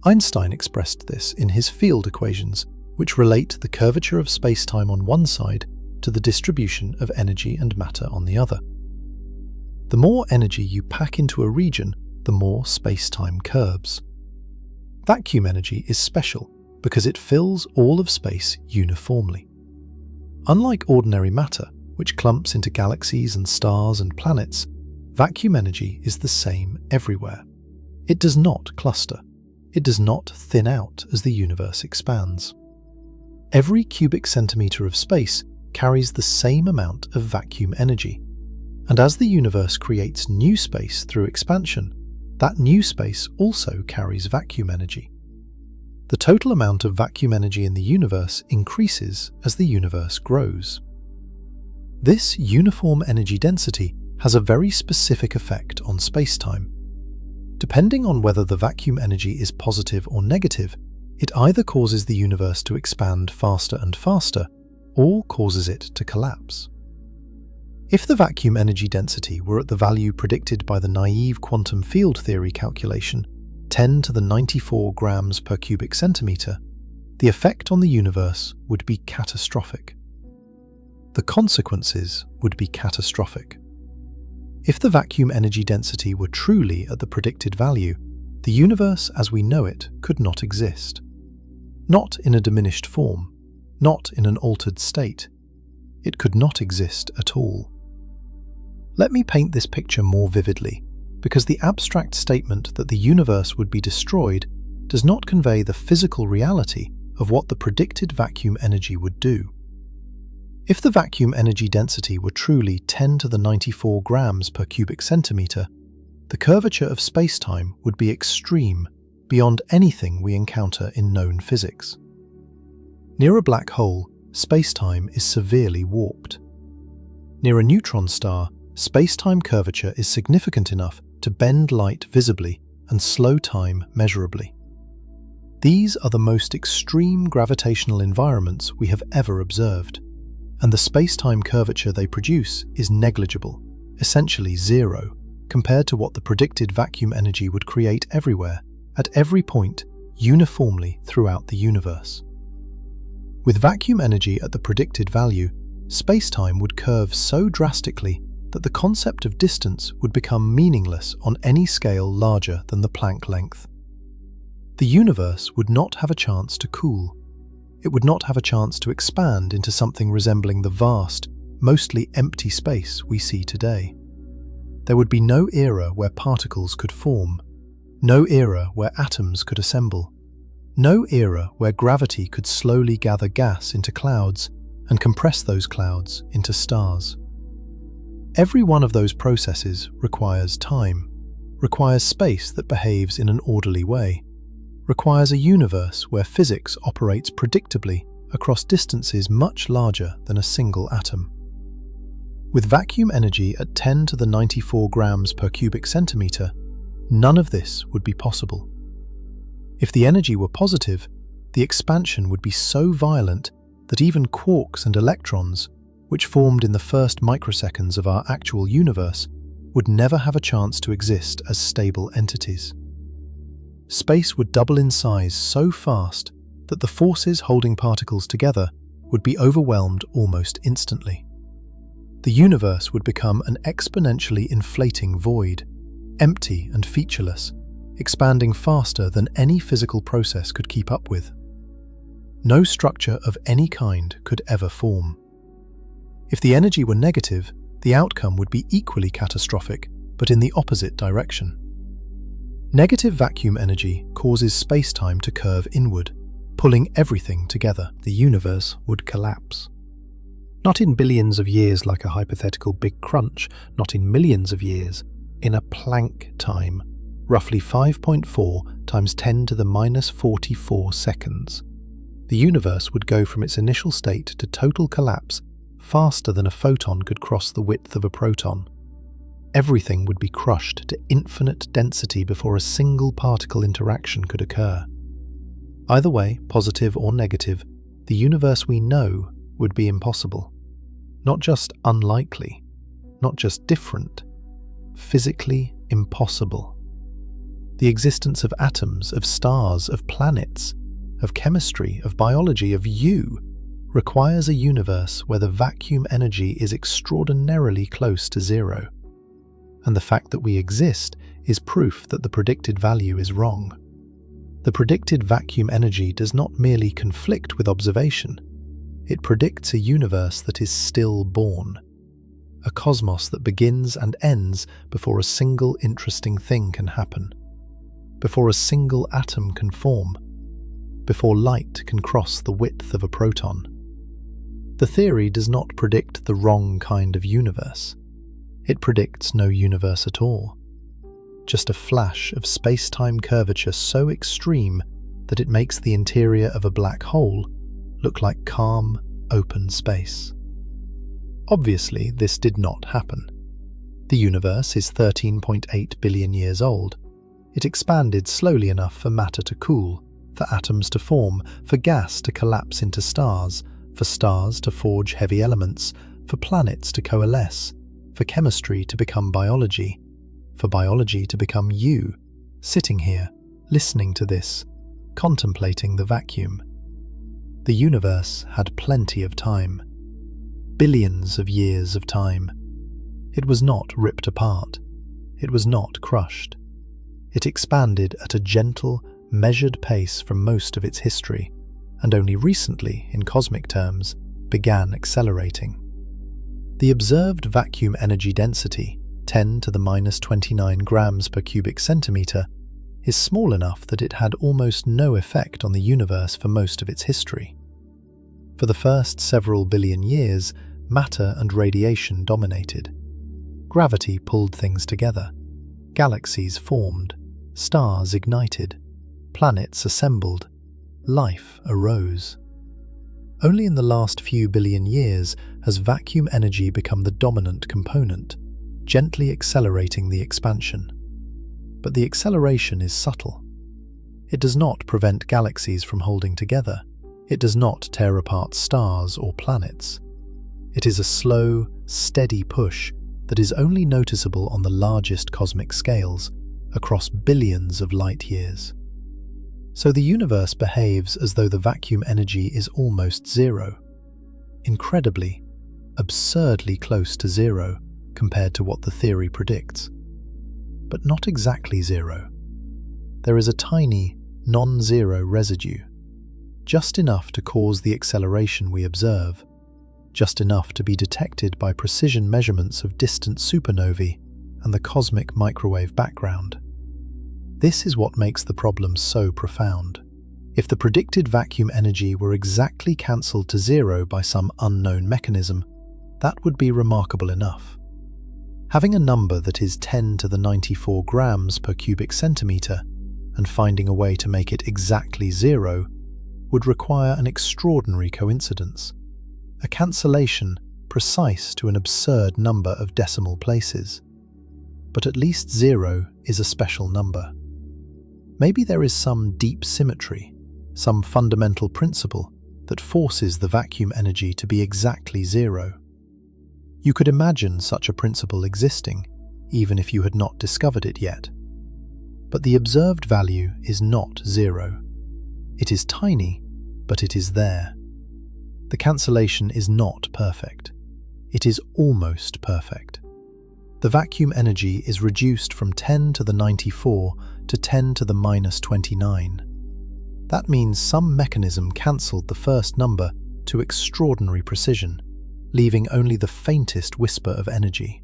Einstein expressed this in his field equations, which relate the curvature of space-time on one side to the distribution of energy and matter on the other. The more energy you pack into a region, the more space-time curves. Vacuum energy is special because it fills all of space uniformly. Unlike ordinary matter, which clumps into galaxies and stars and planets, vacuum energy is the same everywhere. It does not cluster. It does not thin out as the universe expands. Every cubic centimeter of space carries the same amount of vacuum energy. And as the universe creates new space through expansion, that new space also carries vacuum energy. The total amount of vacuum energy in the universe increases as the universe grows. This uniform energy density has a very specific effect on spacetime. Depending on whether the vacuum energy is positive or negative, it either causes the universe to expand faster and faster, or causes it to collapse. If the vacuum energy density were at the value predicted by the naive quantum field theory calculation, 10 to the 94 grams per cubic centimeter, the effect on the universe would be catastrophic. The consequences would be catastrophic. If the vacuum energy density were truly at the predicted value, the universe as we know it could not exist. Not in a diminished form, not in an altered state. It could not exist at all. Let me paint this picture more vividly, because the abstract statement that the universe would be destroyed does not convey the physical reality of what the predicted vacuum energy would do. If the vacuum energy density were truly 10 to the 94 grams per cubic centimeter, the curvature of spacetime would be extreme, beyond anything we encounter in known physics. Near a black hole, spacetime is severely warped. Near a neutron star, spacetime curvature is significant enough to bend light visibly and slow time measurably. These are the most extreme gravitational environments we have ever observed, and the spacetime curvature they produce is negligible, essentially zero, compared to what the predicted vacuum energy would create everywhere, at every point, uniformly throughout the universe. With vacuum energy at the predicted value, spacetime would curve so drastically that the concept of distance would become meaningless on any scale larger than the Planck length. The universe would not have a chance to cool. It would not have a chance to expand into something resembling the vast, mostly empty space we see today. There would be no era where particles could form, no era where atoms could assemble, no era where gravity could slowly gather gas into clouds and compress those clouds into stars. Every one of those processes requires time, requires space that behaves in an orderly way, requires a universe where physics operates predictably across distances much larger than a single atom. With vacuum energy at 10 to the 94 grams per cubic centimeter, none of this would be possible. If the energy were positive, the expansion would be so violent that even quarks and electrons, which formed in the first microseconds of our actual universe, would never have a chance to exist as stable entities. Space would double in size so fast that the forces holding particles together would be overwhelmed almost instantly. The universe would become an exponentially inflating void, empty and featureless, expanding faster than any physical process could keep up with. No structure of any kind could ever form. If the energy were negative, the outcome would be equally catastrophic, but in the opposite direction. Negative vacuum energy causes space-time to curve inward, pulling everything together. The universe would collapse. Not in billions of years like a hypothetical Big Crunch, not in millions of years, in a Planck time, roughly 5.4 times 10 to the minus 44 seconds. The universe would go from its initial state to total collapse faster than a photon could cross the width of a proton. Everything would be crushed to infinite density before a single particle interaction could occur. Either way, positive or negative, the universe we know would be impossible. Not just unlikely, not just different, physically impossible. The existence of atoms, of stars, of planets, of chemistry, of biology, of you, requires a universe where the vacuum energy is extraordinarily close to zero. And the fact that we exist is proof that the predicted value is wrong. The predicted vacuum energy does not merely conflict with observation, it predicts a universe that is still born, a cosmos that begins and ends before a single interesting thing can happen, before a single atom can form, before light can cross the width of a proton. The theory does not predict the wrong kind of universe. It predicts no universe at all. Just a flash of space-time curvature so extreme that it makes the interior of a black hole look like calm, open space. Obviously, this did not happen. The universe is 13.8 billion years old. It expanded slowly enough for matter to cool, for atoms to form, for gas to collapse into stars, for stars to forge heavy elements, for planets to coalesce, for chemistry to become biology, for biology to become you, sitting here, listening to this, contemplating the vacuum. The universe had plenty of time. Billions of years of time. It was not ripped apart. It was not crushed. It expanded at a gentle, measured pace from most of its history, and only recently, in cosmic terms, began accelerating. The observed vacuum energy density, 10 to the minus 29 grams per cubic centimeter, is small enough that it had almost no effect on the universe for most of its history. For the first several billion years, matter and radiation dominated. Gravity pulled things together. Galaxies formed. Stars ignited. Planets assembled. Life arose. Only in the last few billion years has vacuum energy become the dominant component, gently accelerating the expansion. But the acceleration is subtle. It does not prevent galaxies from holding together. It does not tear apart stars or planets. It is a slow, steady push that is only noticeable on the largest cosmic scales, across billions of light years. So the universe behaves as though the vacuum energy is almost zero. Incredibly, absurdly close to zero compared to what the theory predicts. But not exactly zero. There is a tiny, non-zero residue, just enough to cause the acceleration we observe, just enough to be detected by precision measurements of distant supernovae and the cosmic microwave background. This is what makes the problem so profound. If the predicted vacuum energy were exactly cancelled to zero by some unknown mechanism, that would be remarkable enough. Having a number that is 10 to the 94 grams per cubic centimetre and finding a way to make it exactly zero would require an extraordinary coincidence, a cancellation precise to an absurd number of decimal places. But at least zero is a special number. Maybe there is some deep symmetry, some fundamental principle that forces the vacuum energy to be exactly zero. You could imagine such a principle existing, even if you had not discovered it yet. But the observed value is not zero. It is tiny, but it is there. The cancellation is not perfect. It is almost perfect. The vacuum energy is reduced from 10 to the 94 to 10 to the minus 29. That means some mechanism cancelled the first number to extraordinary precision, leaving only the faintest whisper of energy.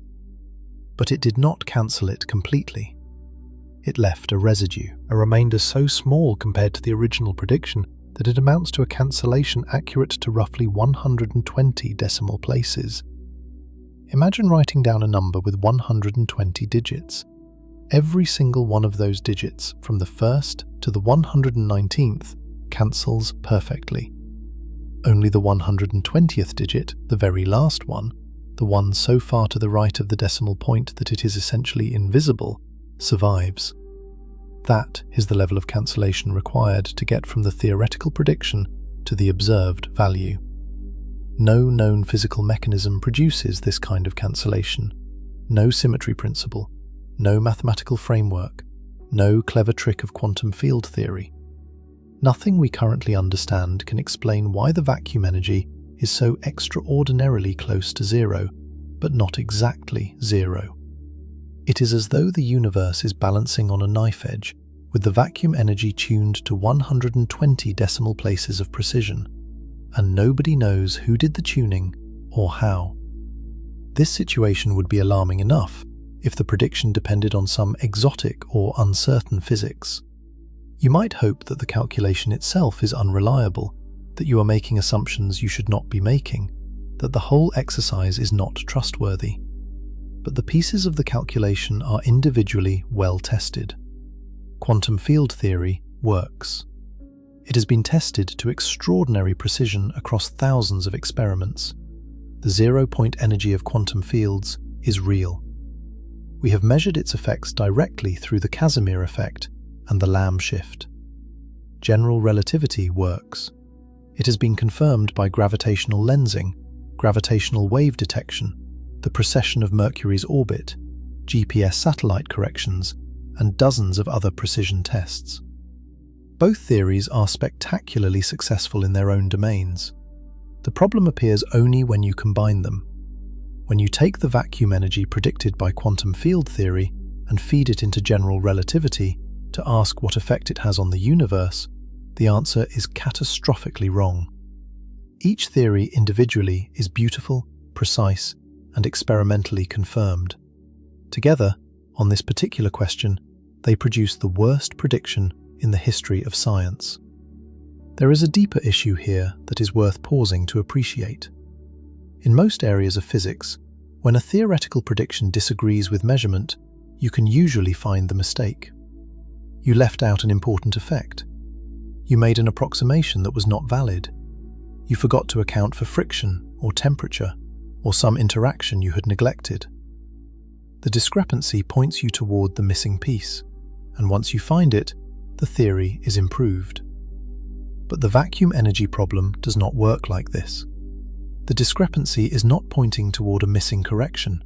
But it did not cancel it completely. It left a residue, a remainder so small compared to the original prediction that it amounts to a cancellation accurate to roughly 120 decimal places. Imagine writing down a number with 120 digits. Every single one of those digits, from the 1st to the 119th, cancels perfectly. Only the 120th digit, the very last one, the one so far to the right of the decimal point that it is essentially invisible, survives. That is the level of cancellation required to get from the theoretical prediction to the observed value. No known physical mechanism produces this kind of cancellation. No symmetry principle, no mathematical framework, no clever trick of quantum field theory. Nothing we currently understand can explain why the vacuum energy is so extraordinarily close to zero, but not exactly zero. It is as though the universe is balancing on a knife edge, with the vacuum energy tuned to 120 decimal places of precision, and nobody knows who did the tuning or how. This situation would be alarming enough if the prediction depended on some exotic or uncertain physics. You might hope that the calculation itself is unreliable, that you are making assumptions you should not be making, that the whole exercise is not trustworthy. But the pieces of the calculation are individually well tested. Quantum field theory works. It has been tested to extraordinary precision across thousands of experiments. The zero-point energy of quantum fields is real. We have measured its effects directly through the Casimir effect and the Lamb shift. General relativity works. It has been confirmed by gravitational lensing, gravitational wave detection, the precession of Mercury's orbit, GPS satellite corrections, and dozens of other precision tests. Both theories are spectacularly successful in their own domains. The problem appears only when you combine them. When you take the vacuum energy predicted by quantum field theory and feed it into general relativity to ask what effect it has on the universe, the answer is catastrophically wrong. Each theory individually is beautiful, precise, and experimentally confirmed. Together, on this particular question, they produce the worst prediction in the history of science. There is a deeper issue here that is worth pausing to appreciate. In most areas of physics, when a theoretical prediction disagrees with measurement, you can usually find the mistake. You left out an important effect. You made an approximation that was not valid. You forgot to account for friction or temperature or some interaction you had neglected. The discrepancy points you toward the missing piece, and once you find it, the theory is improved. But the vacuum energy problem does not work like this. The discrepancy is not pointing toward a missing correction.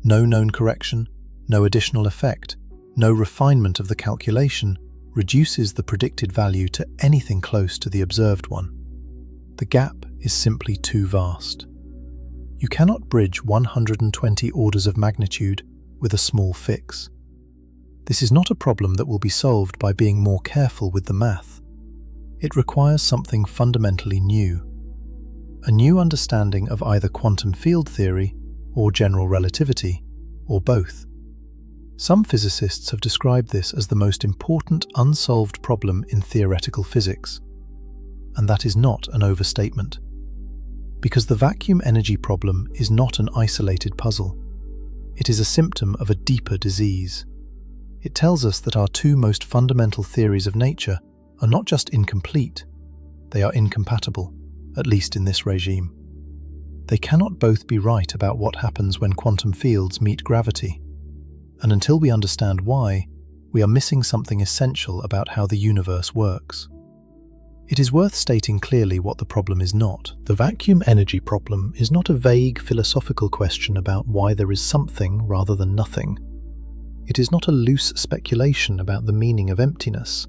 No known correction, no additional effect, no refinement of the calculation reduces the predicted value to anything close to the observed one. The gap is simply too vast. You cannot bridge 120 orders of magnitude with a small fix. This is not a problem that will be solved by being more careful with the math. It requires something fundamentally new. A new understanding of either quantum field theory or general relativity, or both. Some physicists have described this as the most important unsolved problem in theoretical physics. And that is not an overstatement. Because the vacuum energy problem is not an isolated puzzle. It is a symptom of a deeper disease. It tells us that our two most fundamental theories of nature are not just incomplete, they are incompatible, at least in this regime. They cannot both be right about what happens when quantum fields meet gravity. And until we understand why, we are missing something essential about how the universe works. It is worth stating clearly what the problem is not. The vacuum energy problem is not a vague philosophical question about why there is something rather than nothing. It is not a loose speculation about the meaning of emptiness.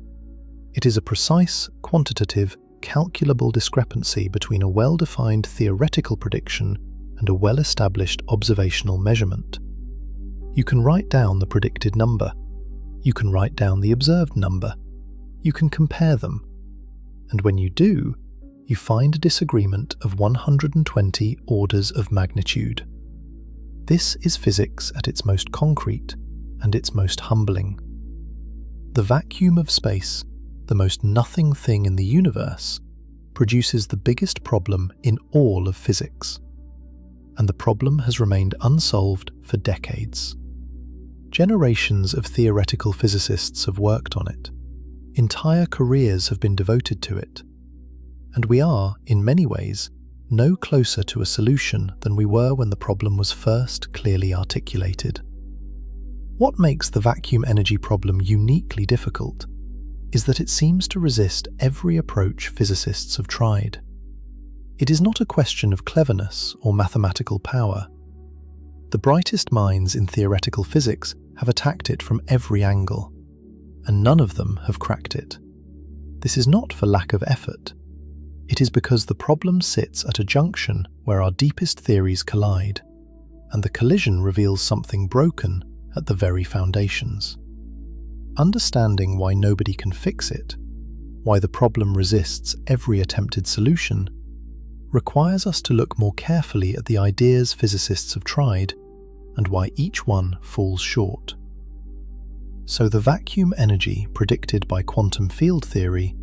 It is a precise, quantitative, calculable discrepancy between a well-defined theoretical prediction and a well-established observational measurement. You can write down the predicted number. You can write down the observed number. You can compare them. And when you do, you find a disagreement of 120 orders of magnitude. This is physics at its most concrete and its most humbling. The vacuum of space, the most nothing thing in the universe, produces the biggest problem in all of physics. And the problem has remained unsolved for decades. Generations of theoretical physicists have worked on it. Entire careers have been devoted to it. And we are, in many ways, no closer to a solution than we were when the problem was first clearly articulated. What makes the vacuum energy problem uniquely difficult is that it seems to resist every approach physicists have tried. It is not a question of cleverness or mathematical power. The brightest minds in theoretical physics have attacked it from every angle, and none of them have cracked it. This is not for lack of effort. It is because the problem sits at a junction where our deepest theories collide, and the collision reveals something broken at the very foundations. Understanding why nobody can fix it, why the problem resists every attempted solution, requires us to look more carefully at the ideas physicists have tried and why each one falls short. So the vacuum energy predicted by quantum field theory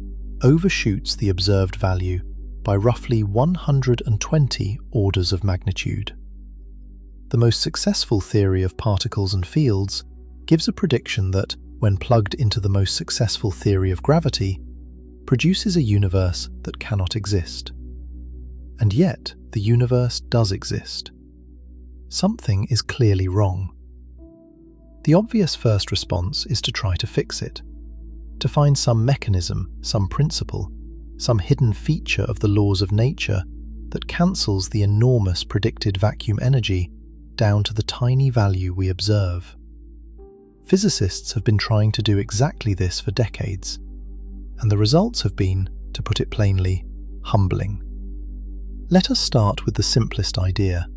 overshoots the observed value by roughly 120 orders of magnitude. The most successful theory of particles and fields gives a prediction that, when plugged into the most successful theory of gravity, produces a universe that cannot exist. And yet, the universe does exist. Something is clearly wrong. The obvious first response is to try to fix it, to find some mechanism, some principle, some hidden feature of the laws of nature that cancels the enormous predicted vacuum energy down to the tiny value we observe. Physicists have been trying to do exactly this for decades, and the results have been, to put it plainly, humbling. Let us start with the simplest idea.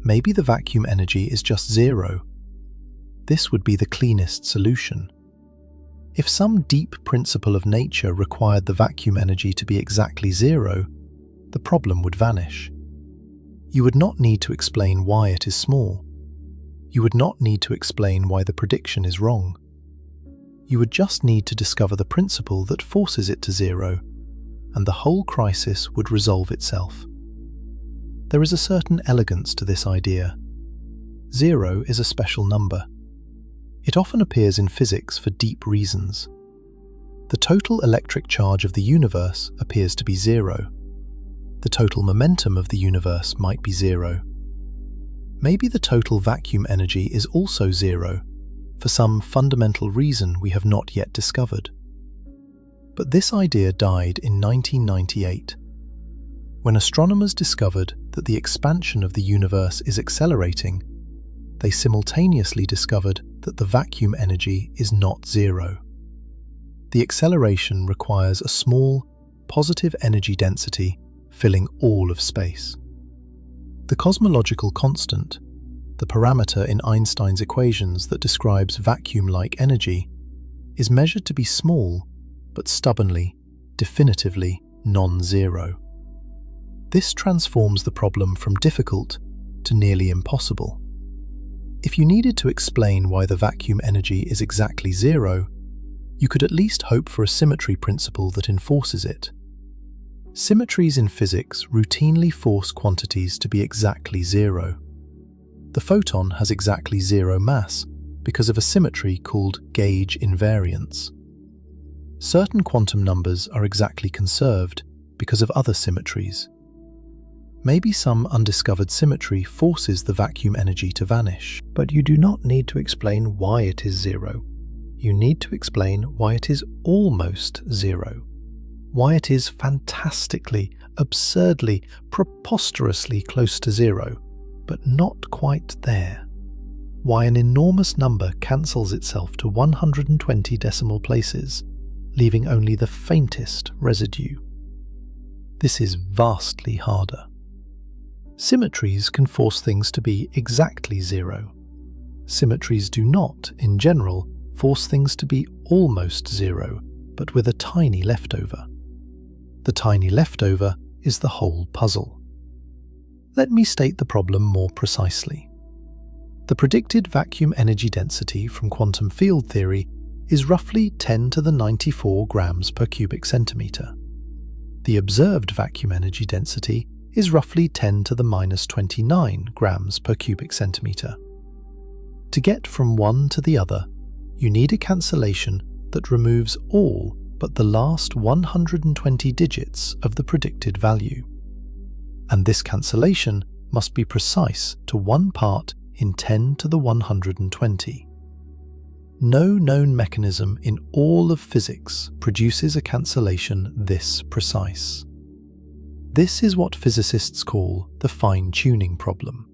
Maybe the vacuum energy is just zero. This would be the cleanest solution. If some deep principle of nature required the vacuum energy to be exactly zero, the problem would vanish. You would not need to explain why it is small. You would not need to explain why the prediction is wrong. You would just need to discover the principle that forces it to zero, and the whole crisis would resolve itself. There is a certain elegance to this idea. Zero is a special number. It often appears in physics for deep reasons. The total electric charge of the universe appears to be zero. The total momentum of the universe might be zero. Maybe the total vacuum energy is also zero, for some fundamental reason we have not yet discovered. But this idea died in 1998, when astronomers discovered that the expansion of the universe is accelerating. They simultaneously discovered that the vacuum energy is not zero. The acceleration requires a small, positive energy density filling all of space. The cosmological constant, the parameter in Einstein's equations that describes vacuum-like energy, is measured to be small, but stubbornly, definitively non-zero. This transforms the problem from difficult to nearly impossible. If you needed to explain why the vacuum energy is exactly zero, you could at least hope for a symmetry principle that enforces it. Symmetries in physics routinely force quantities to be exactly zero. the photon has exactly zero mass because of a symmetry called gauge invariance. Certain quantum numbers are exactly conserved because of other symmetries. Maybe some undiscovered symmetry forces the vacuum energy to vanish, but you do not need to explain why it is zero. You need to explain why it is almost zero, why it is fantastically, absurdly, preposterously close to zero, but not quite there. Why an enormous number cancels itself to 120 decimal places, leaving only the faintest residue. This is vastly harder. Symmetries can force things to be exactly zero. Symmetries do not, in general, force things to be almost zero, but with a tiny leftover. The tiny leftover is the whole puzzle. Let me state the problem more precisely. The predicted vacuum energy density from quantum field theory is roughly 10 to the 94 grams per cubic centimeter. The observed vacuum energy density is roughly 10 to the minus 29 grams per cubic centimeter. To get from one to the other, you need a cancellation that removes all but the last 120 digits of the predicted value. And this cancellation must be precise to 1 part in 10 to the 120. No known mechanism in all of physics produces a cancellation this precise. This is what physicists call the fine-tuning problem.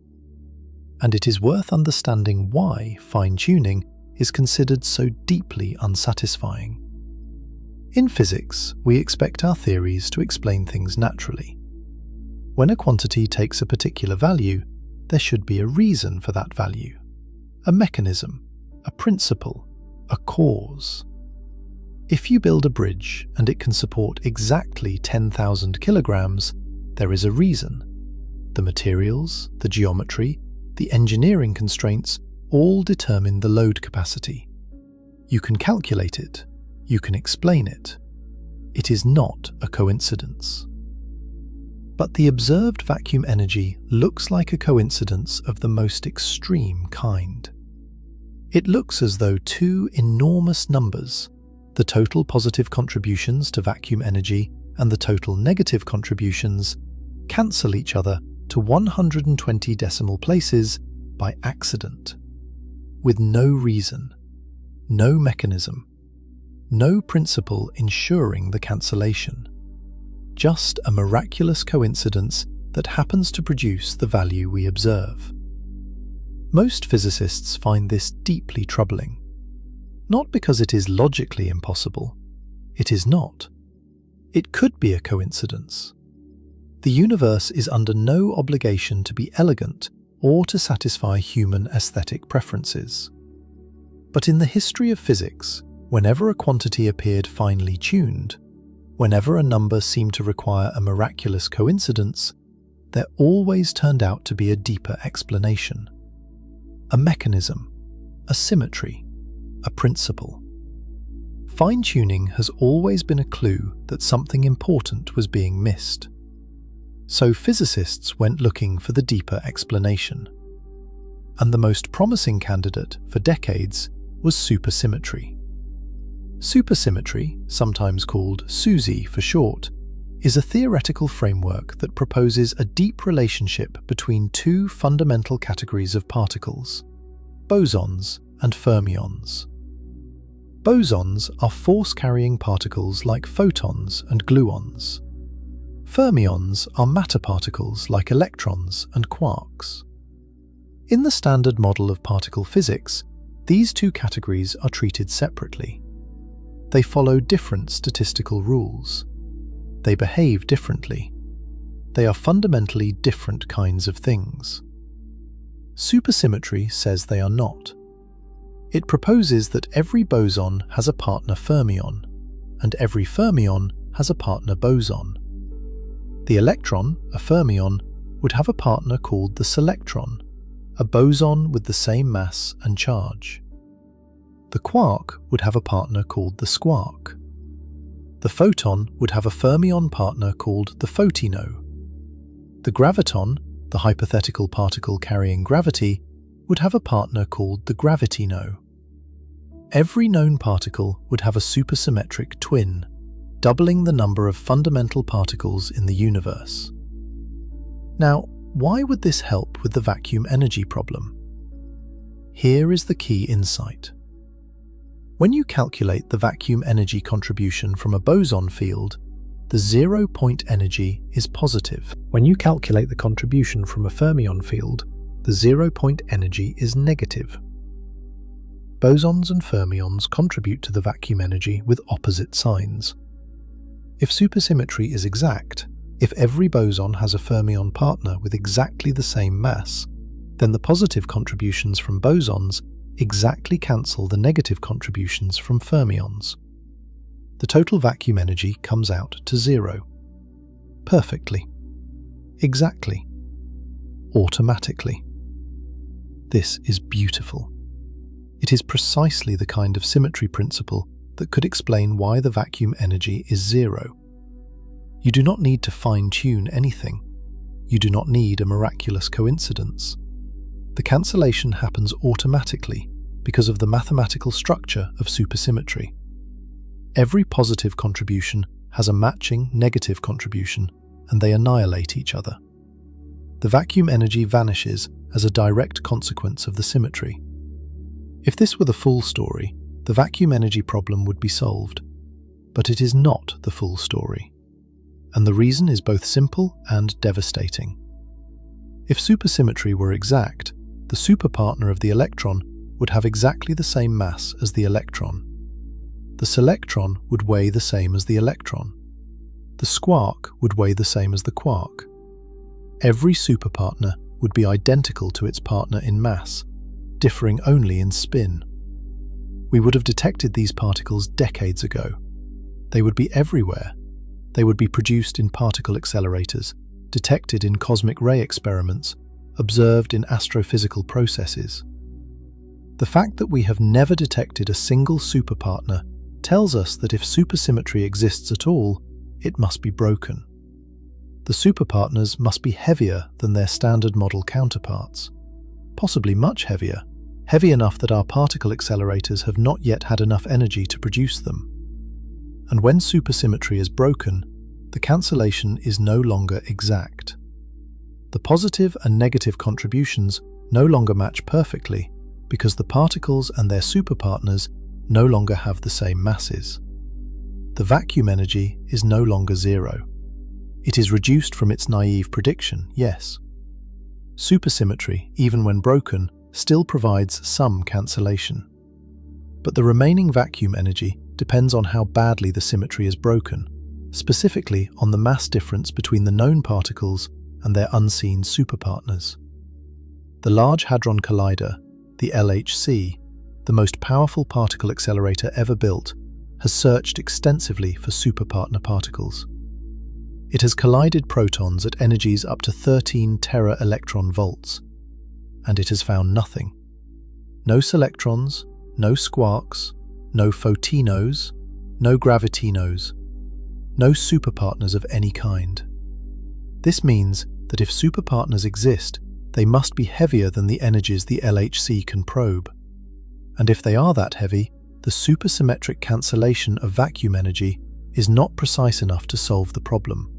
And it is worth understanding why fine-tuning is considered so deeply unsatisfying. In physics, we expect our theories to explain things naturally. When a quantity takes a particular value, there should be a reason for that value, a mechanism, a principle, a cause. If you build a bridge and it can support exactly 10,000 kilograms, there is a reason. The materials, the geometry, the engineering constraints all determine the load capacity. You can calculate it, you can explain it. It is not a coincidence. But the observed vacuum energy looks like a coincidence of the most extreme kind. It looks as though two enormous numbers, the total positive contributions to vacuum energy and the total negative contributions, cancel each other to 120 decimal places by accident, with no reason, no mechanism, no principle ensuring the cancellation. Just a miraculous coincidence that happens to produce the value we observe. Most physicists find this deeply troubling. Not because it is logically impossible. It is not. It could be a coincidence. The universe is under no obligation to be elegant or to satisfy human aesthetic preferences. But in the history of physics, whenever a quantity appeared finely tuned, whenever a number seemed to require a miraculous coincidence, there always turned out to be a deeper explanation. A mechanism, a symmetry, a principle. Fine-tuning has always been a clue that something important was being missed. So physicists went looking for the deeper explanation. And the most promising candidate for decades was supersymmetry. Supersymmetry, sometimes called SUSY for short, is a theoretical framework that proposes a deep relationship between two fundamental categories of particles, bosons and fermions. Bosons are force-carrying particles like photons and gluons. Fermions are matter particles like electrons and quarks. In the standard model of particle physics, these two categories are treated separately. They follow different statistical rules. They behave differently. They are fundamentally different kinds of things. Supersymmetry says they are not. It proposes that every boson has a partner fermion, and every fermion has a partner boson. The electron, a fermion, would have a partner called the selectron, a boson with the same mass and charge. The quark would have a partner called the squark. The photon would have a fermion partner called the photino. The graviton, the hypothetical particle carrying gravity, would have a partner called the gravity no. Every known particle would have a supersymmetric twin, doubling the number of fundamental particles in the universe. Now, why would this help with the vacuum energy problem? Here is the key insight. When you calculate the vacuum energy contribution from a boson field, the zero-point energy is positive. When you calculate the contribution from a fermion field, the zero-point energy is negative. Bosons and fermions contribute to the vacuum energy with opposite signs. If supersymmetry is exact, if every boson has a fermion partner with exactly the same mass, then the positive contributions from bosons exactly cancel the negative contributions from fermions. The total vacuum energy comes out to zero. Perfectly. Exactly. Automatically. This is beautiful. It is precisely the kind of symmetry principle that could explain why the vacuum energy is zero. You do not need to fine-tune anything. You do not need a miraculous coincidence. The cancellation happens automatically because of the mathematical structure of supersymmetry. Every positive contribution has a matching negative contribution, and they annihilate each other. The vacuum energy vanishes as a direct consequence of the symmetry. If this were the full story, the vacuum energy problem would be solved. But it is not the full story. And the reason is both simple and devastating. If supersymmetry were exact, the superpartner of the electron would have exactly the same mass as the electron. The selectron would weigh the same as the electron. The squark would weigh the same as the quark. Every superpartner would be identical to its partner in mass, differing only in spin. We would have detected these particles decades ago. They would be everywhere. They would be produced in particle accelerators, detected in cosmic ray experiments, observed in astrophysical processes. The fact that we have never detected a single superpartner tells us that if supersymmetry exists at all, it must be broken. The superpartners must be heavier than their standard model counterparts, possibly much heavier, heavy enough that our particle accelerators have not yet had enough energy to produce them. And when supersymmetry is broken, the cancellation is no longer exact. The positive and negative contributions no longer match perfectly because the particles and their superpartners no longer have the same masses. The vacuum energy is no longer zero. It is reduced from its naive prediction, yes. Supersymmetry, even when broken, still provides some cancellation. But the remaining vacuum energy depends on how badly the symmetry is broken, specifically on the mass difference between the known particles and their unseen superpartners. The Large Hadron Collider, the LHC, the most powerful particle accelerator ever built, has searched extensively for superpartner particles. It has collided protons at energies up to 13 tera-electron volts, and it has found nothing. No selectrons, no squarks, no photinos, no gravitinos, no superpartners of any kind. This means that if superpartners exist, they must be heavier than the energies the LHC can probe. And if they are that heavy, the supersymmetric cancellation of vacuum energy is not precise enough to solve the problem.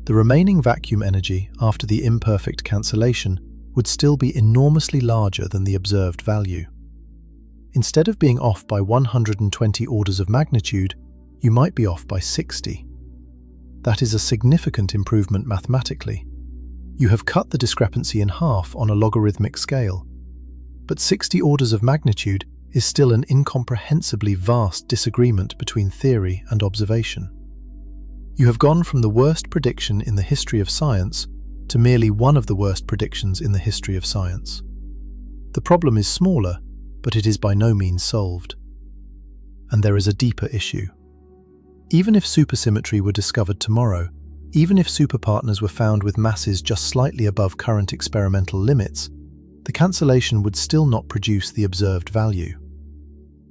The remaining vacuum energy after the imperfect cancellation would still be enormously larger than the observed value. Instead of being off by 120 orders of magnitude, you might be off by 60. That is a significant improvement mathematically. You have cut the discrepancy in half on a logarithmic scale. But 60 orders of magnitude is still an incomprehensibly vast disagreement between theory and observation. You have gone from the worst prediction in the history of science to merely one of the worst predictions in the history of science. The problem is smaller, but it is by no means solved. And there is a deeper issue. Even if supersymmetry were discovered tomorrow, even if superpartners were found with masses just slightly above current experimental limits, the cancellation would still not produce the observed value.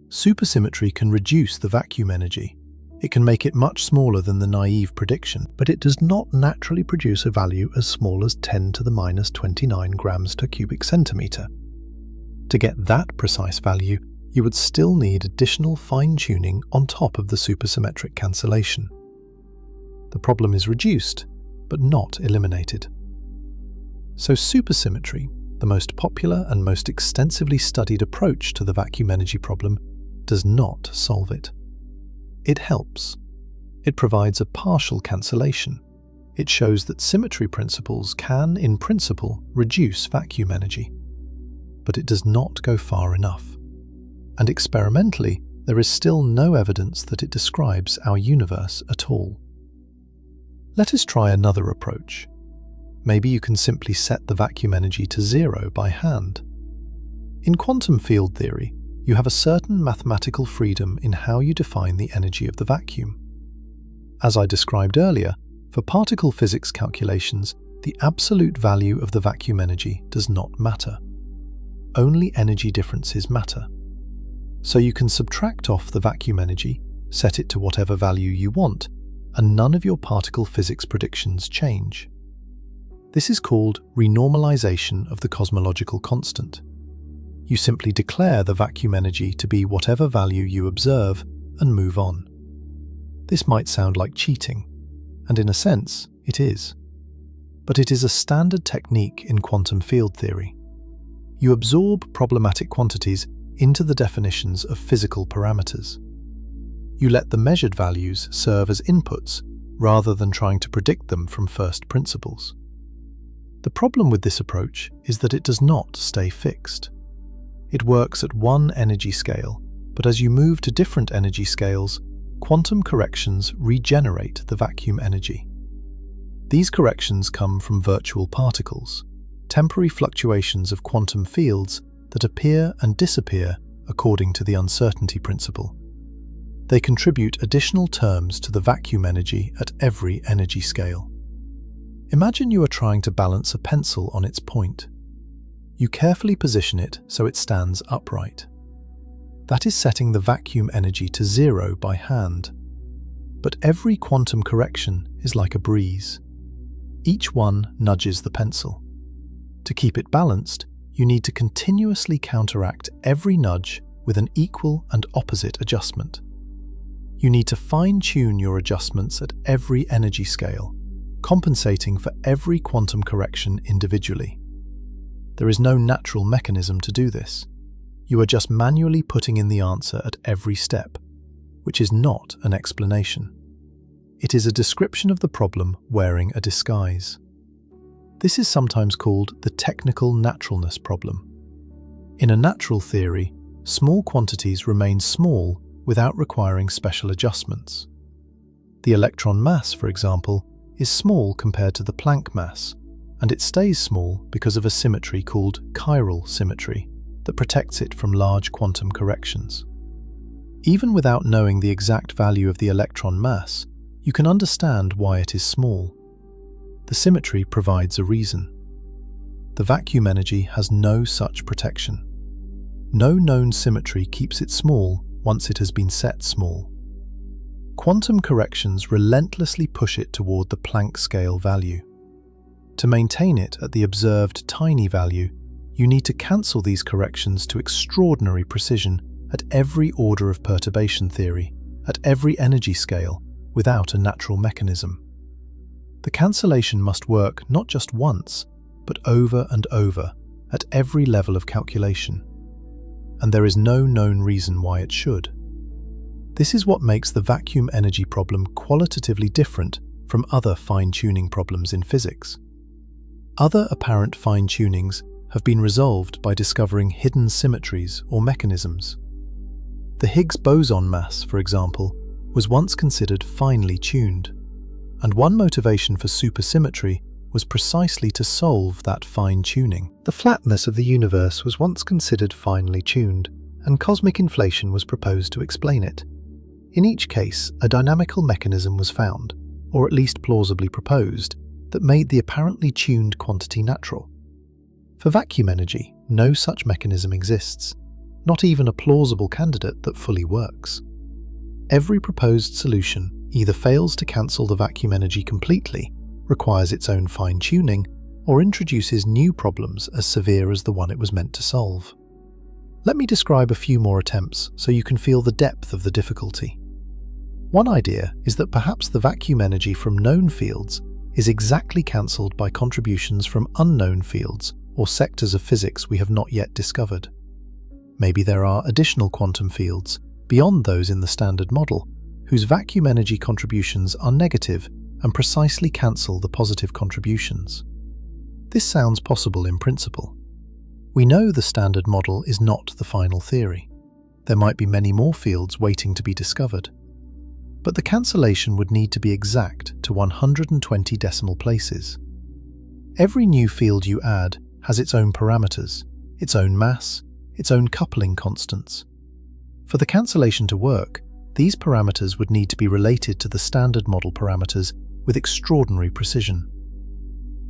Supersymmetry can reduce the vacuum energy. It can make it much smaller than the naive prediction, but it does not naturally produce a value as small as 10 to the minus 29 grams per cubic centimeter. To get that precise value, you would still need additional fine-tuning on top of the supersymmetric cancellation. The problem is reduced, but not eliminated. So supersymmetry, the most popular and most extensively studied approach to the vacuum energy problem, does not solve it. It helps. It provides a partial cancellation. It shows that symmetry principles can, in principle, reduce vacuum energy. But it does not go far enough. And experimentally, there is still no evidence that it describes our universe at all. Let us try another approach. Maybe you can simply set the vacuum energy to 0 by hand. In quantum field theory, you have a certain mathematical freedom in how you define the energy of the vacuum. As I described earlier, for particle physics calculations, the absolute value of the vacuum energy does not matter. Only energy differences matter. So you can subtract off the vacuum energy, set it to whatever value you want, and none of your particle physics predictions change. This is called renormalization of the cosmological constant. You simply declare the vacuum energy to be whatever value you observe and move on. This might sound like cheating, and in a sense, it is. But it is a standard technique in quantum field theory. You absorb problematic quantities into the definitions of physical parameters. You let the measured values serve as inputs rather than trying to predict them from first principles. The problem with this approach is that it does not stay fixed. It works at one energy scale, but as you move to different energy scales, quantum corrections regenerate the vacuum energy. These corrections come from virtual particles, temporary fluctuations of quantum fields that appear and disappear according to the uncertainty principle. They contribute additional terms to the vacuum energy at every energy scale. Imagine you are trying to balance a pencil on its point. You carefully position it so it stands upright. That is setting the vacuum energy to 0 by hand. But every quantum correction is like a breeze. Each one nudges the pencil. To keep it balanced, you need to continuously counteract every nudge with an equal and opposite adjustment. You need to fine-tune your adjustments at every energy scale, compensating for every quantum correction individually. There is no natural mechanism to do this. You are just manually putting in the answer at every step, which is not an explanation. It is a description of the problem wearing a disguise. This is sometimes called the technical naturalness problem. In a natural theory, small quantities remain small without requiring special adjustments. The electron mass, for example, is small compared to the Planck mass, and it stays small because of a symmetry called chiral symmetry that protects it from large quantum corrections. Even without knowing the exact value of the electron mass, you can understand why it is small. The symmetry provides a reason. The vacuum energy has no such protection. No known symmetry keeps it small once it has been set small. Quantum corrections relentlessly push it toward the Planck scale value. To maintain it at the observed tiny value, you need to cancel these corrections to extraordinary precision at every order of perturbation theory, at every energy scale, without a natural mechanism. The cancellation must work not just once, but over and over, at every level of calculation. And there is no known reason why it should. This is what makes the vacuum energy problem qualitatively different from other fine-tuning problems in physics. Other apparent fine-tunings have been resolved by discovering hidden symmetries or mechanisms. The Higgs boson mass, for example, was once considered finely tuned, and one motivation for supersymmetry was precisely to solve that fine-tuning. The flatness of the universe was once considered finely tuned, and cosmic inflation was proposed to explain it. In each case, a dynamical mechanism was found, or at least plausibly proposed, that made the apparently tuned quantity natural. For vacuum energy, no such mechanism exists, not even a plausible candidate that fully works. Every proposed solution either fails to cancel the vacuum energy completely, requires its own fine-tuning, or introduces new problems as severe as the one it was meant to solve. Let me describe a few more attempts so you can feel the depth of the difficulty. One idea is that perhaps the vacuum energy from known fields is exactly cancelled by contributions from unknown fields or sectors of physics we have not yet discovered. Maybe there are additional quantum fields, beyond those in the standard model, whose vacuum energy contributions are negative and precisely cancel the positive contributions. This sounds possible in principle. We know the standard model is not the final theory. There might be many more fields waiting to be discovered. But the cancellation would need to be exact to 120 decimal places. Every new field you add has its own parameters, its own mass, its own coupling constants. For the cancellation to work, these parameters would need to be related to the standard model parameters with extraordinary precision.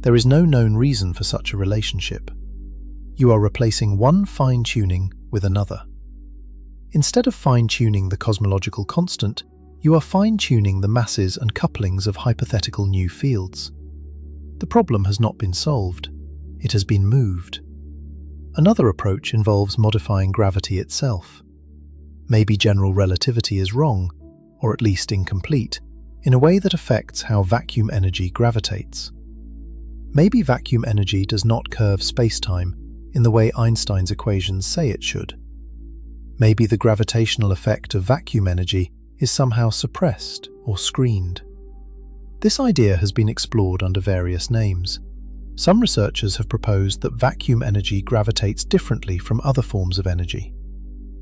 There is no known reason for such a relationship. You are replacing one fine-tuning with another. Instead of fine-tuning the cosmological constant, you are fine-tuning the masses and couplings of hypothetical new fields. The problem has not been solved. It has been moved. Another approach involves modifying gravity itself. Maybe general relativity is wrong, or at least incomplete, in a way that affects how vacuum energy gravitates. Maybe vacuum energy does not curve spacetime in the way Einstein's equations say it should. Maybe the gravitational effect of vacuum energy is somehow suppressed or screened. This idea has been explored under various names. Some researchers have proposed that vacuum energy gravitates differently from other forms of energy.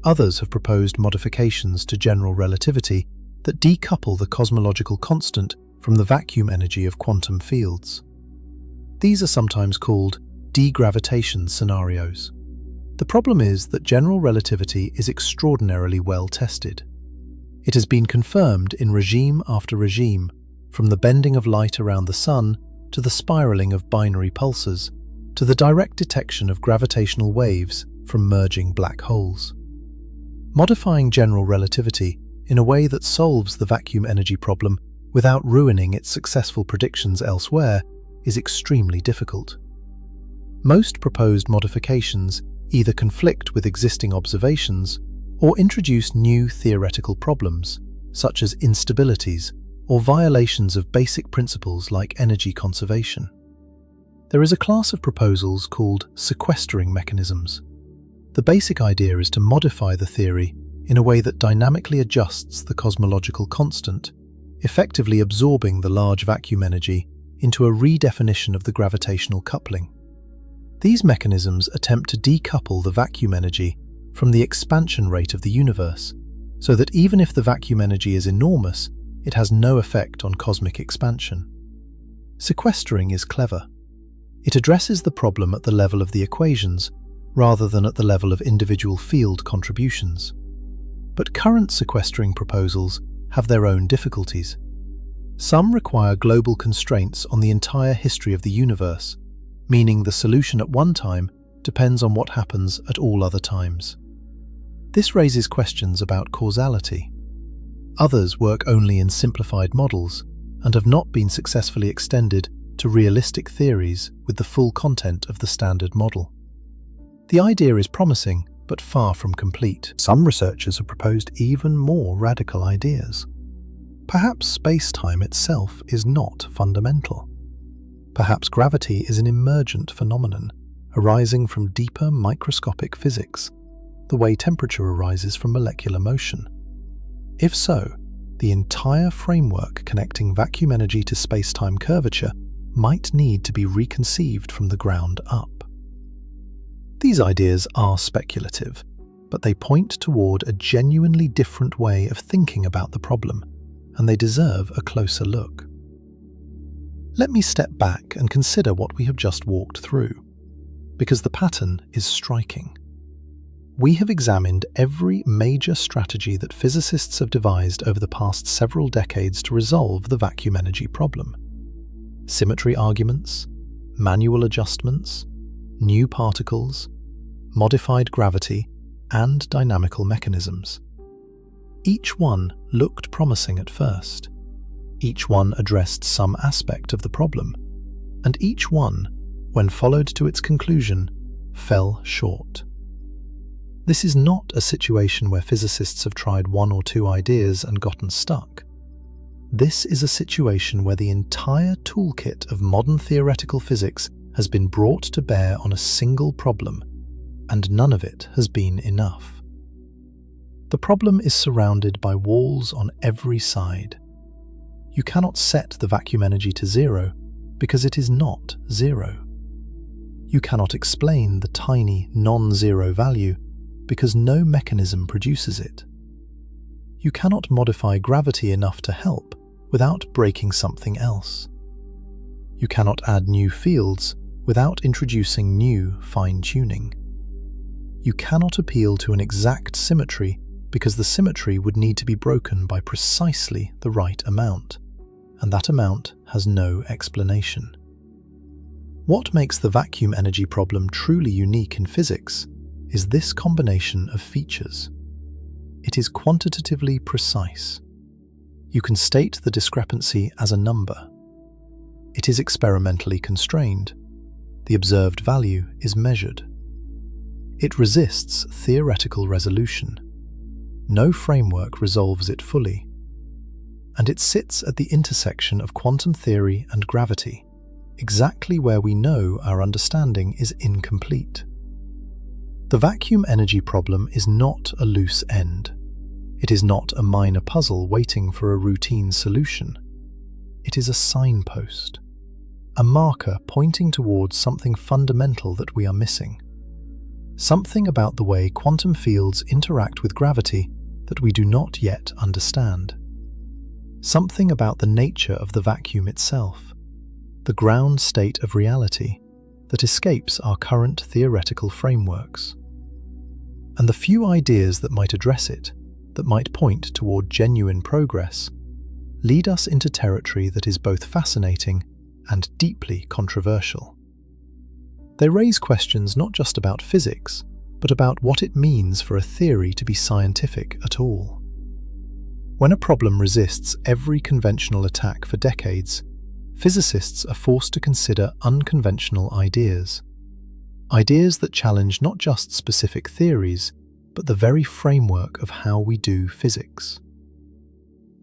Others have proposed modifications to general relativity that decouple the cosmological constant from the vacuum energy of quantum fields. These are sometimes called degravitation scenarios. The problem is that general relativity is extraordinarily well tested. It has been confirmed in regime after regime, from the bending of light around the sun to the spiraling of binary pulsars, to the direct detection of gravitational waves from merging black holes. Modifying general relativity in a way that solves the vacuum energy problem without ruining its successful predictions elsewhere is extremely difficult. Most proposed modifications either conflict with existing observations or introduce new theoretical problems, such as instabilities or violations of basic principles like energy conservation. There is a class of proposals called sequestering mechanisms. The basic idea is to modify the theory in a way that dynamically adjusts the cosmological constant, effectively absorbing the large vacuum energy into a redefinition of the gravitational coupling. These mechanisms attempt to decouple the vacuum energy from the expansion rate of the universe, so that even if the vacuum energy is enormous, it has no effect on cosmic expansion. Sequestering is clever. It addresses the problem at the level of the equations, rather than at the level of individual field contributions. But current sequestering proposals have their own difficulties. Some require global constraints on the entire history of the universe, meaning the solution at one time depends on what happens at all other times. This raises questions about causality. Others work only in simplified models and have not been successfully extended to realistic theories with the full content of the standard model. The idea is promising, but far from complete. Some researchers have proposed even more radical ideas. Perhaps space-time itself is not fundamental. Perhaps gravity is an emergent phenomenon arising from deeper microscopic physics, the way temperature arises from molecular motion. If so, the entire framework connecting vacuum energy to space-time curvature might need to be reconceived from the ground up. These ideas are speculative, but they point toward a genuinely different way of thinking about the problem, and they deserve a closer look. Let me step back and consider what we have just walked through, because the pattern is striking. We have examined every major strategy that physicists have devised over the past several decades to resolve the vacuum energy problem. Symmetry arguments, manual adjustments, new particles, modified gravity, and dynamical mechanisms. Each one looked promising at first. Each one addressed some aspect of the problem, and each one, when followed to its conclusion, fell short. This is not a situation where physicists have tried one or two ideas and gotten stuck. This is a situation where the entire toolkit of modern theoretical physics has been brought to bear on a single problem, and none of it has been enough. The problem is surrounded by walls on every side. You cannot set the vacuum energy to zero because it is not zero. You cannot explain the tiny non-zero value because no mechanism produces it. You cannot modify gravity enough to help without breaking something else. You cannot add new fields without introducing new fine-tuning. You cannot appeal to an exact symmetry because the symmetry would need to be broken by precisely the right amount, and that amount has no explanation. What makes the vacuum energy problem truly unique in physics is this combination of features. It is quantitatively precise. You can state the discrepancy as a number. It is experimentally constrained. The observed value is measured. It resists theoretical resolution. No framework resolves it fully. And it sits at the intersection of quantum theory and gravity, exactly where we know our understanding is incomplete. The vacuum energy problem is not a loose end. It is not a minor puzzle waiting for a routine solution. It is a signpost, a marker pointing towards something fundamental that we are missing. Something about the way quantum fields interact with gravity that we do not yet understand. Something about the nature of the vacuum itself, the ground state of reality that escapes our current theoretical frameworks. And the few ideas that might address it, that might point toward genuine progress, lead us into territory that is both fascinating and deeply controversial. They raise questions not just about physics, but about what it means for a theory to be scientific at all. When a problem resists every conventional attack for decades, physicists are forced to consider unconventional ideas. Ideas that challenge not just specific theories, but the very framework of how we do physics.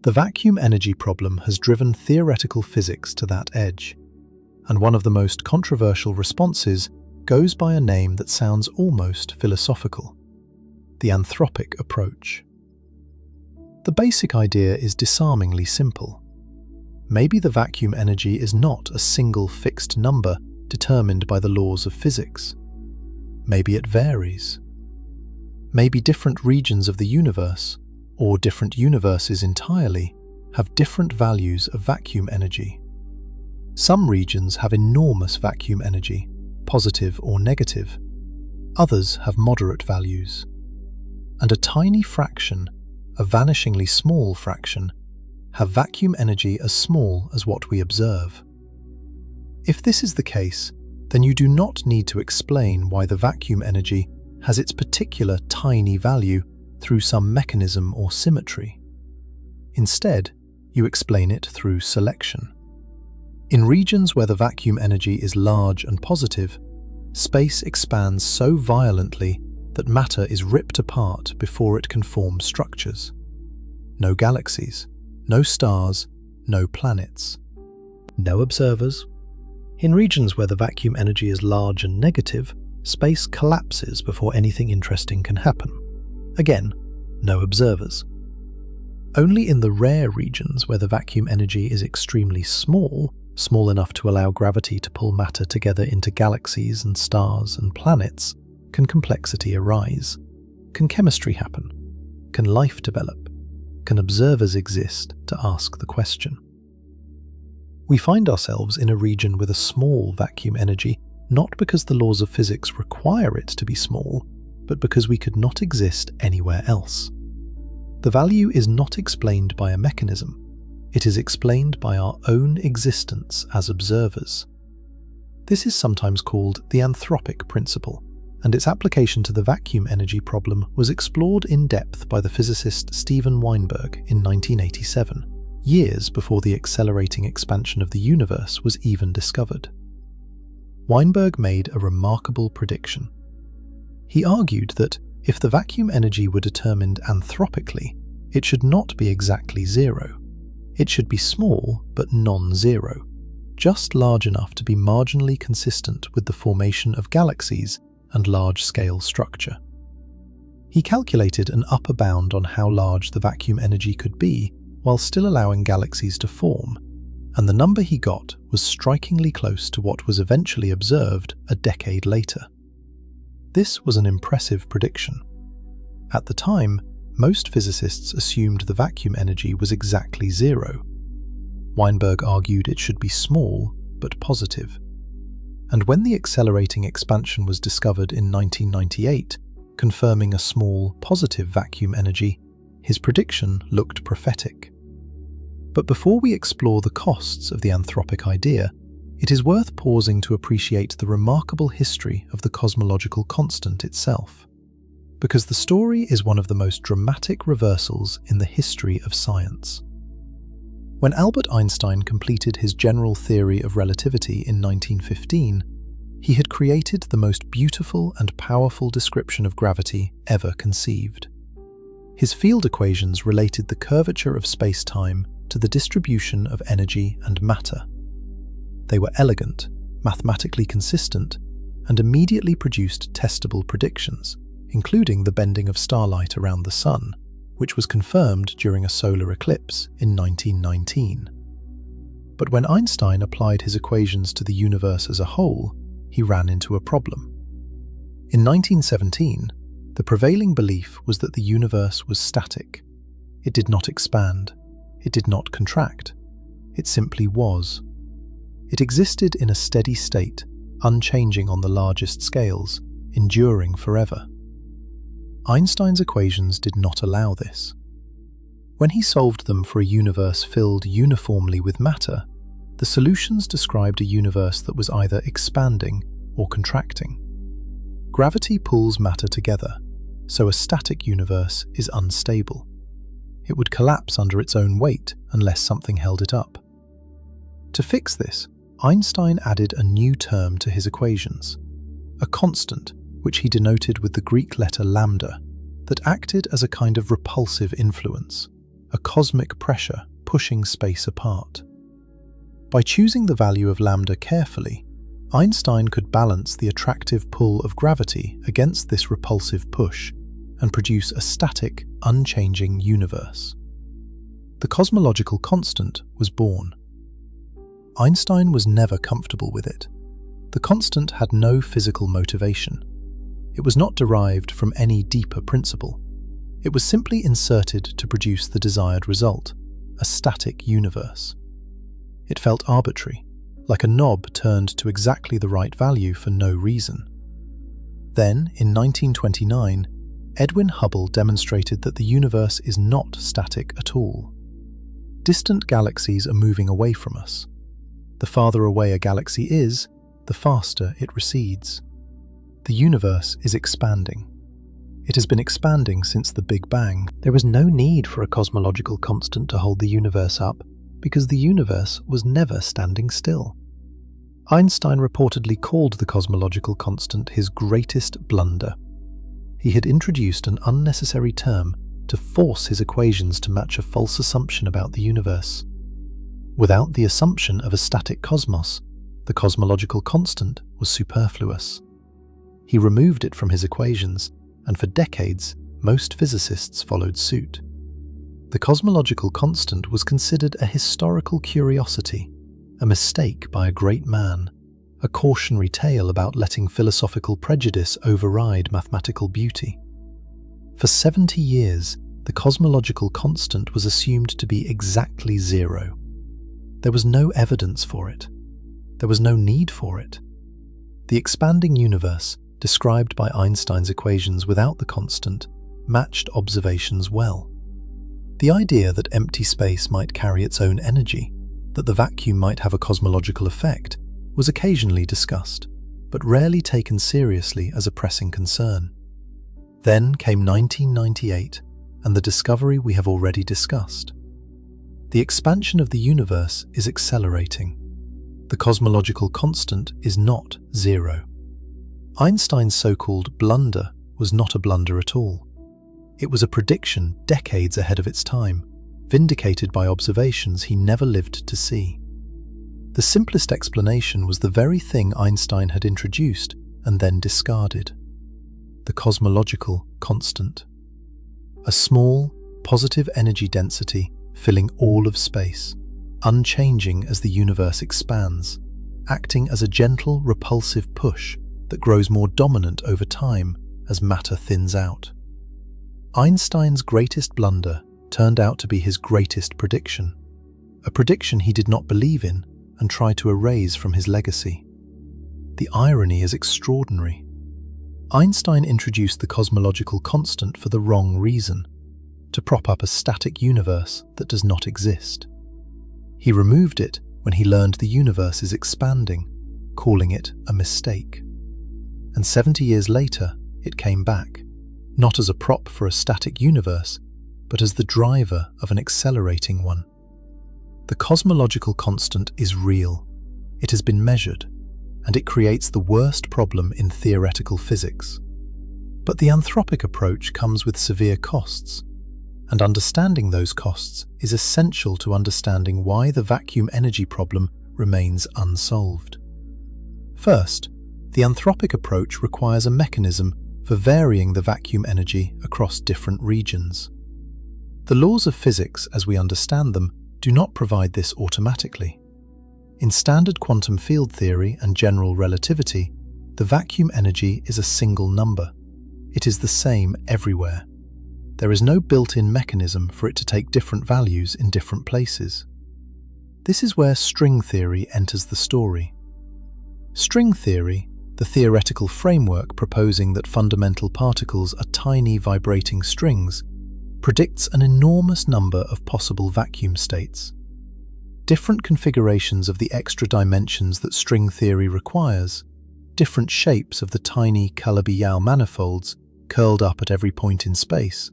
The vacuum energy problem has driven theoretical physics to that edge, and one of the most controversial responses goes by a name that sounds almost philosophical: the anthropic approach. The basic idea is disarmingly simple. Maybe the vacuum energy is not a single fixed number determined by the laws of physics. Maybe it varies. Maybe different regions of the universe, or different universes entirely, have different values of vacuum energy. Some regions have enormous vacuum energy, positive or negative. Others have moderate values. And a tiny fraction, a vanishingly small fraction, have vacuum energy as small as what we observe. If this is the case, then you do not need to explain why the vacuum energy has its particular tiny value through some mechanism or symmetry. Instead, you explain it through selection. In regions where the vacuum energy is large and positive, space expands so violently that matter is ripped apart before it can form structures. No galaxies, no stars, no planets, no observers. In regions where the vacuum energy is large and negative, space collapses before anything interesting can happen. Again, no observers. Only in the rare regions where the vacuum energy is extremely small, small enough to allow gravity to pull matter together into galaxies and stars and planets, can complexity arise. Can chemistry happen? Can life develop? Can observers exist to ask the question? We find ourselves in a region with a small vacuum energy, not because the laws of physics require it to be small, but because we could not exist anywhere else. The value is not explained by a mechanism. It is explained by our own existence as observers. This is sometimes called the anthropic principle, and its application to the vacuum energy problem was explored in depth by the physicist Steven Weinberg in 1987, years before the accelerating expansion of the universe was even discovered. Weinberg made a remarkable prediction. He argued that If the vacuum energy were determined anthropically, it should not be exactly zero. It should be small but non-zero, just large enough to be marginally consistent with the formation of galaxies and large-scale structure. He calculated an upper bound on how large the vacuum energy could be while still allowing galaxies to form, and the number he got was strikingly close to what was eventually observed a decade later. This was an impressive prediction. At the time, most physicists assumed the vacuum energy was exactly zero. Weinberg argued it should be small but positive. And when the accelerating expansion was discovered in 1998, confirming a small positive vacuum energy, his prediction looked prophetic. But before we explore the costs of the anthropic idea, it is worth pausing to appreciate the remarkable history of the cosmological constant itself, because the story is one of the most dramatic reversals in the history of science. When Albert Einstein completed his general theory of relativity in 1915, he had created the most beautiful and powerful description of gravity ever conceived. His field equations related the curvature of space-time to the distribution of energy and matter. They were elegant, mathematically consistent, and immediately produced testable predictions, including the bending of starlight around the Sun, which was confirmed during a solar eclipse in 1919. But when Einstein applied his equations to the universe as a whole, he ran into a problem. In 1917, the prevailing belief was that the universe was static. It did not expand. It did not contract. It simply was. It existed in a steady state, unchanging on the largest scales, enduring forever. Einstein's equations did not allow this. When he solved them for a universe filled uniformly with matter, the solutions described a universe that was either expanding or contracting. Gravity pulls matter together, so a static universe is unstable. It would collapse under its own weight unless something held it up. To fix this, Einstein added a new term to his equations, a constant which he denoted with the Greek letter lambda, that acted as a kind of repulsive influence, a cosmic pressure pushing space apart. By choosing the value of lambda carefully, Einstein could balance the attractive pull of gravity against this repulsive push and produce a static, unchanging universe. The cosmological constant was born. Einstein was never comfortable with it. The constant had no physical motivation. It was not derived from any deeper principle. It was simply inserted to produce the desired result, a static universe. It felt arbitrary, like a knob turned to exactly the right value for no reason. Then, in 1929, Edwin Hubble demonstrated that the universe is not static at all. Distant galaxies are moving away from us. The farther away a galaxy is, the faster it recedes. The universe is expanding. It has been expanding since the Big Bang. There was no need for a cosmological constant to hold the universe up, because the universe was never standing still. Einstein reportedly called the cosmological constant his greatest blunder. He had introduced an unnecessary term to force his equations to match a false assumption about the universe. Without the assumption of a static cosmos, the cosmological constant was superfluous. He removed it from his equations, and for decades, most physicists followed suit. The cosmological constant was considered a historical curiosity, a mistake by a great man, a cautionary tale about letting philosophical prejudice override mathematical beauty. For 70 years, the cosmological constant was assumed to be exactly zero. There was no evidence for it. There was no need for it. The expanding universe, described by Einstein's equations without the constant, matched observations well. The idea that empty space might carry its own energy, that the vacuum might have a cosmological effect, was occasionally discussed, but rarely taken seriously as a pressing concern. Then came 1998, and the discovery we have already discussed. The expansion of the universe is accelerating. The cosmological constant is not zero. Einstein's so-called blunder was not a blunder at all. It was a prediction decades ahead of its time, vindicated by observations he never lived to see. The simplest explanation was the very thing Einstein had introduced and then discarded: the cosmological constant. A small, positive energy density filling all of space, unchanging as the universe expands, acting as a gentle, repulsive push that grows more dominant over time as matter thins out. Einstein's greatest blunder turned out to be his greatest prediction, a prediction he did not believe in and tried to erase from his legacy. The irony is extraordinary. Einstein introduced the cosmological constant for the wrong reason, to prop up a static universe that does not exist. He removed it when he learned the universe is expanding, calling it a mistake. And 70 years later, it came back, not as a prop for a static universe, but as the driver of an accelerating one. The cosmological constant is real. It has been measured, and it creates the worst problem in theoretical physics. But the anthropic approach comes with severe costs, and understanding those costs is essential to understanding why the vacuum energy problem remains unsolved. First, the anthropic approach requires a mechanism for varying the vacuum energy across different regions. The laws of physics, as we understand them, do not provide this automatically. In standard quantum field theory and general relativity, the vacuum energy is a single number. It is the same everywhere. There is no built-in mechanism for it to take different values in different places. This is where string theory enters the story. String theory, the theoretical framework proposing that fundamental particles are tiny vibrating strings, predicts an enormous number of possible vacuum states. Different configurations of the extra dimensions that string theory requires, different shapes of the tiny Calabi-Yau manifolds curled up at every point in space,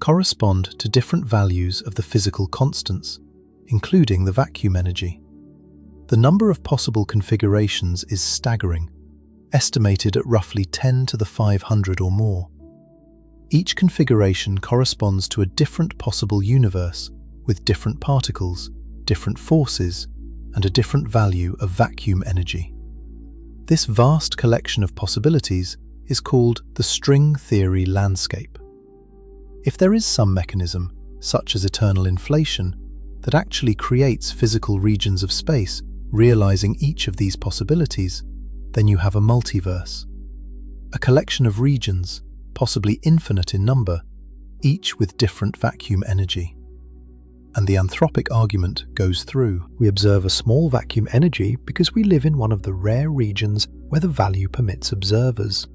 correspond to different values of the physical constants, including the vacuum energy. The number of possible configurations is staggering, estimated at roughly 10 to the 500 or more. Each configuration corresponds to a different possible universe with different particles, different forces, and a different value of vacuum energy. This vast collection of possibilities is called the string theory landscape. If there is some mechanism, such as eternal inflation, that actually creates physical regions of space realizing each of these possibilities, then you have a multiverse, a collection of regions, possibly infinite in number, each with different vacuum energy. And the anthropic argument goes through. We observe a small vacuum energy because we live in one of the rare regions where the value permits observers.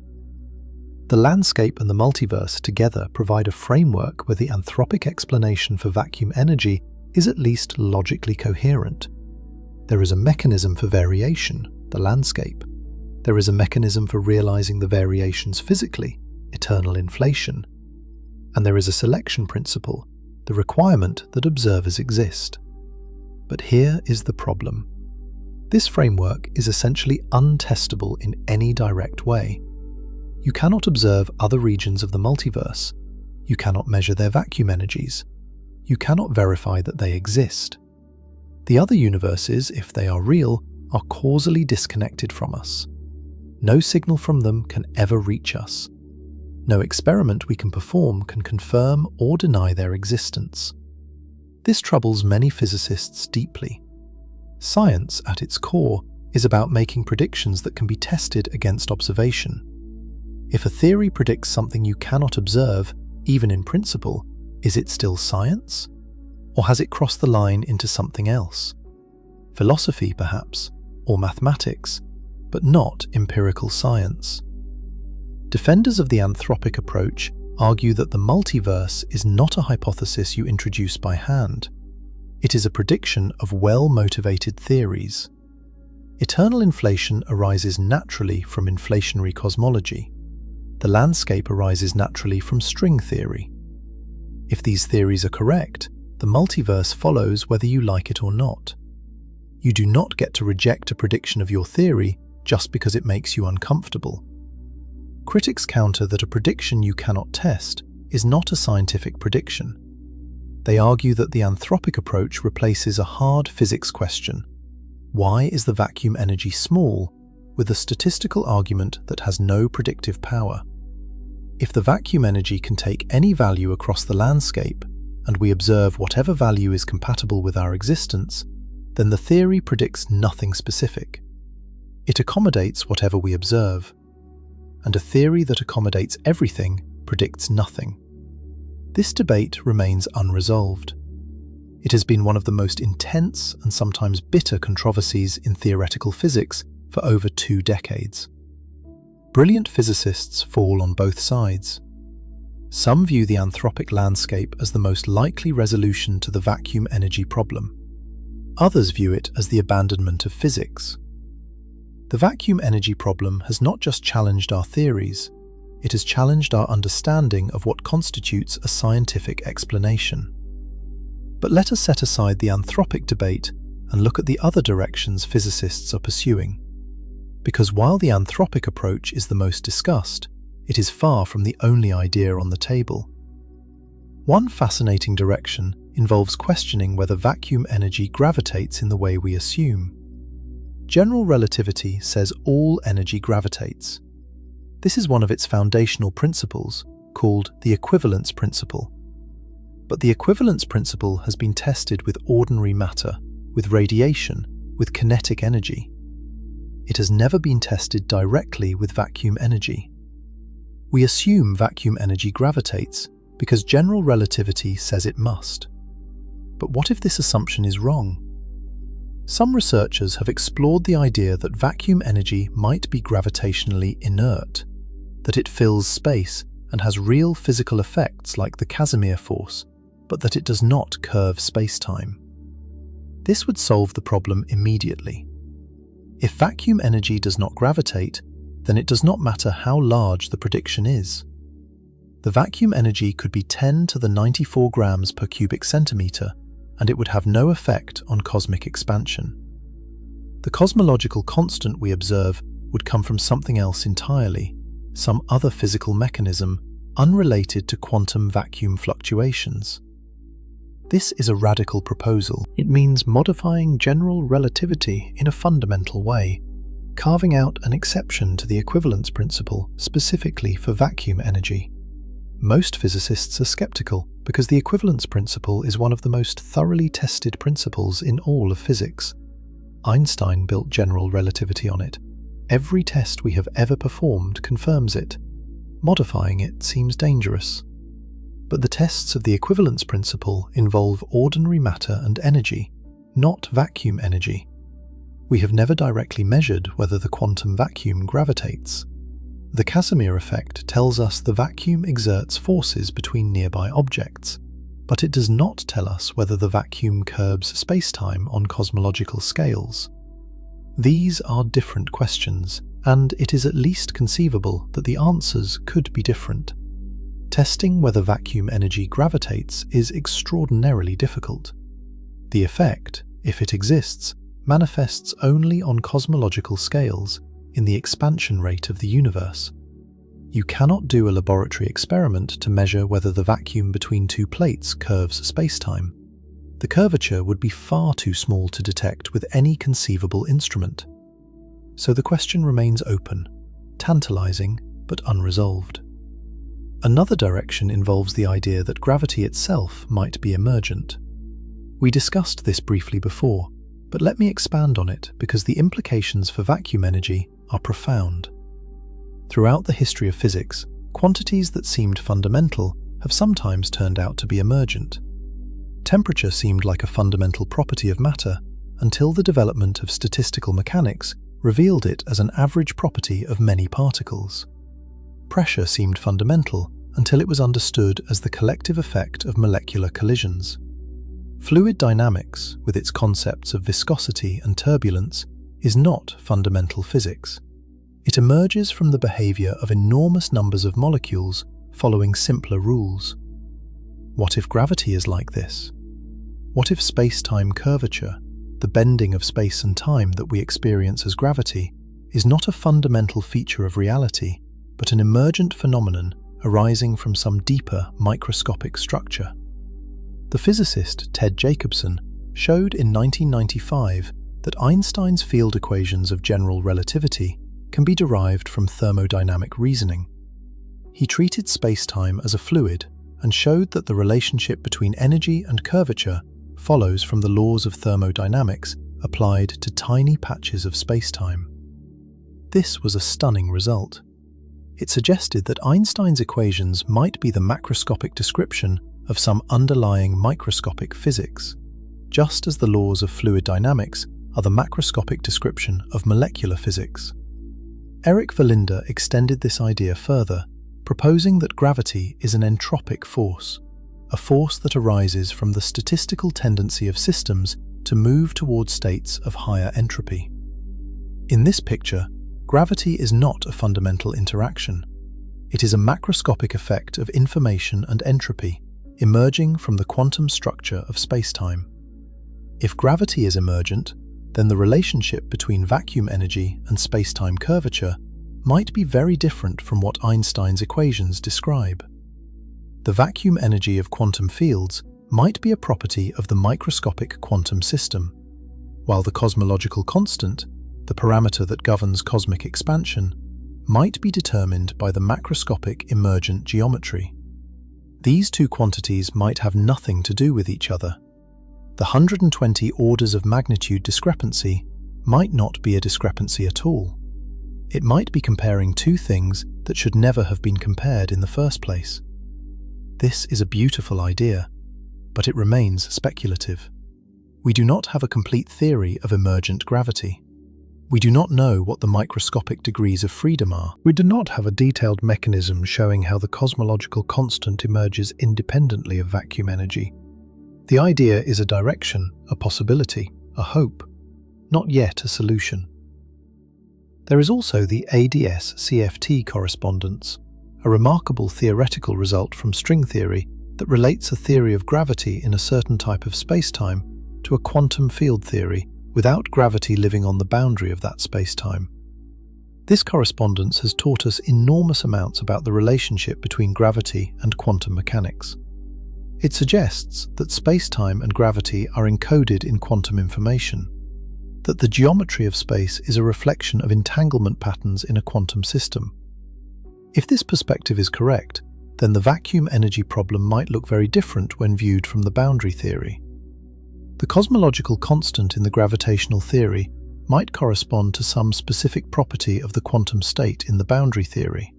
The landscape and the multiverse together provide a framework where the anthropic explanation for vacuum energy is at least logically coherent. There is a mechanism for variation, the landscape. There is a mechanism for realizing the variations physically, eternal inflation. And there is a selection principle, the requirement that observers exist. But here is the problem. This framework is essentially untestable in any direct way. You cannot observe other regions of the multiverse. You cannot measure their vacuum energies. You cannot verify that they exist. The other universes, if they are real, are causally disconnected from us. No signal from them can ever reach us. No experiment we can perform can confirm or deny their existence. This troubles many physicists deeply. Science, at its core, is about making predictions that can be tested against observation. If a theory predicts something you cannot observe, even in principle, is it still science? Or has it crossed the line into something else? Philosophy, perhaps, or mathematics, but not empirical science. Defenders of the anthropic approach argue that the multiverse is not a hypothesis you introduce by hand. It is a prediction of well-motivated theories. Eternal inflation arises naturally from inflationary cosmology. The landscape arises naturally from string theory. If these theories are correct, the multiverse follows whether you like it or not. You do not get to reject a prediction of your theory just because it makes you uncomfortable. Critics counter that a prediction you cannot test is not a scientific prediction. They argue that the anthropic approach replaces a hard physics question: why is the vacuum energy small, with a statistical argument that has no predictive power. If the vacuum energy can take any value across the landscape, and we observe whatever value is compatible with our existence, then the theory predicts nothing specific. It accommodates whatever we observe, and a theory that accommodates everything predicts nothing. This debate remains unresolved. It has been one of the most intense and sometimes bitter controversies in theoretical physics for over 2 decades. Brilliant physicists fall on both sides. Some view the anthropic landscape as the most likely resolution to the vacuum energy problem. Others view it as the abandonment of physics. The vacuum energy problem has not just challenged our theories, it has challenged our understanding of what constitutes a scientific explanation. But let us set aside the anthropic debate and look at the other directions physicists are pursuing. Because while the anthropic approach is the most discussed, it is far from the only idea on the table. One fascinating direction involves questioning whether vacuum energy gravitates in the way we assume. General relativity says all energy gravitates. This is one of its foundational principles, called the equivalence principle. But the equivalence principle has been tested with ordinary matter, with radiation, with kinetic energy. It has never been tested directly with vacuum energy. We assume vacuum energy gravitates because general relativity says it must. But what if this assumption is wrong? Some researchers have explored the idea that vacuum energy might be gravitationally inert, that it fills space and has real physical effects like the Casimir force, but that it does not curve space-time. This would solve the problem immediately. If vacuum energy does not gravitate, then it does not matter how large the prediction is. The vacuum energy could be 10 to the 94 grams per cubic centimeter, and it would have no effect on cosmic expansion. The cosmological constant we observe would come from something else entirely, some other physical mechanism unrelated to quantum vacuum fluctuations. This is a radical proposal. It means modifying general relativity in a fundamental way, carving out an exception to the equivalence principle specifically for vacuum energy. Most physicists are skeptical because the equivalence principle is one of the most thoroughly tested principles in all of physics. Einstein built general relativity on it. Every test we have ever performed confirms it. Modifying it seems dangerous. But the tests of the equivalence principle involve ordinary matter and energy, not vacuum energy. We have never directly measured whether the quantum vacuum gravitates. The Casimir effect tells us the vacuum exerts forces between nearby objects, but it does not tell us whether the vacuum curbs spacetime on cosmological scales. These are different questions, and it is at least conceivable that the answers could be different. Testing whether vacuum energy gravitates is extraordinarily difficult. The effect, if it exists, manifests only on cosmological scales, in the expansion rate of the universe. You cannot do a laboratory experiment to measure whether the vacuum between two plates curves spacetime. The curvature would be far too small to detect with any conceivable instrument. So the question remains open, tantalizing but unresolved. Another direction involves the idea that gravity itself might be emergent. We discussed this briefly before, but let me expand on it because the implications for vacuum energy are profound. Throughout the history of physics, quantities that seemed fundamental have sometimes turned out to be emergent. Temperature seemed like a fundamental property of matter until the development of statistical mechanics revealed it as an average property of many particles. Pressure seemed fundamental until it was understood as the collective effect of molecular collisions. Fluid dynamics, with its concepts of viscosity and turbulence, is not fundamental physics. It emerges from the behavior of enormous numbers of molecules following simpler rules. What if gravity is like this? What if space-time curvature, the bending of space and time that we experience as gravity, is not a fundamental feature of reality, but an emergent phenomenon arising from some deeper microscopic structure. The physicist Ted Jacobson showed in 1995 that Einstein's field equations of general relativity can be derived from thermodynamic reasoning. He treated space-time as a fluid and showed that the relationship between energy and curvature follows from the laws of thermodynamics applied to tiny patches of space-time. This was a stunning result. It suggested that Einstein's equations might be the macroscopic description of some underlying microscopic physics, just as the laws of fluid dynamics are the macroscopic description of molecular physics. Eric Verlinde extended this idea further, proposing that gravity is an entropic force, a force that arises from the statistical tendency of systems to move towards states of higher entropy. In this picture, gravity is not a fundamental interaction. It is a macroscopic effect of information and entropy emerging from the quantum structure of spacetime. If gravity is emergent, then the relationship between vacuum energy and spacetime curvature might be very different from what Einstein's equations describe. The vacuum energy of quantum fields might be a property of the microscopic quantum system, while the cosmological constant, the parameter that governs cosmic expansion, might be determined by the macroscopic emergent geometry. These two quantities might have nothing to do with each other. The 120 orders of magnitude discrepancy might not be a discrepancy at all. It might be comparing two things that should never have been compared in the first place. This is a beautiful idea, but it remains speculative. We do not have a complete theory of emergent gravity. We do not know what the microscopic degrees of freedom are. We do not have a detailed mechanism showing how the cosmological constant emerges independently of vacuum energy. The idea is a direction, a possibility, a hope, not yet a solution. There is also the ADS-CFT correspondence, a remarkable theoretical result from string theory that relates a theory of gravity in a certain type of spacetime to a quantum field theory without gravity living on the boundary of that spacetime. This correspondence has taught us enormous amounts about the relationship between gravity and quantum mechanics. It suggests that spacetime and gravity are encoded in quantum information, that the geometry of space is a reflection of entanglement patterns in a quantum system. If this perspective is correct, then the vacuum energy problem might look very different when viewed from the boundary theory. The cosmological constant in the gravitational theory might correspond to some specific property of the quantum state in the boundary theory.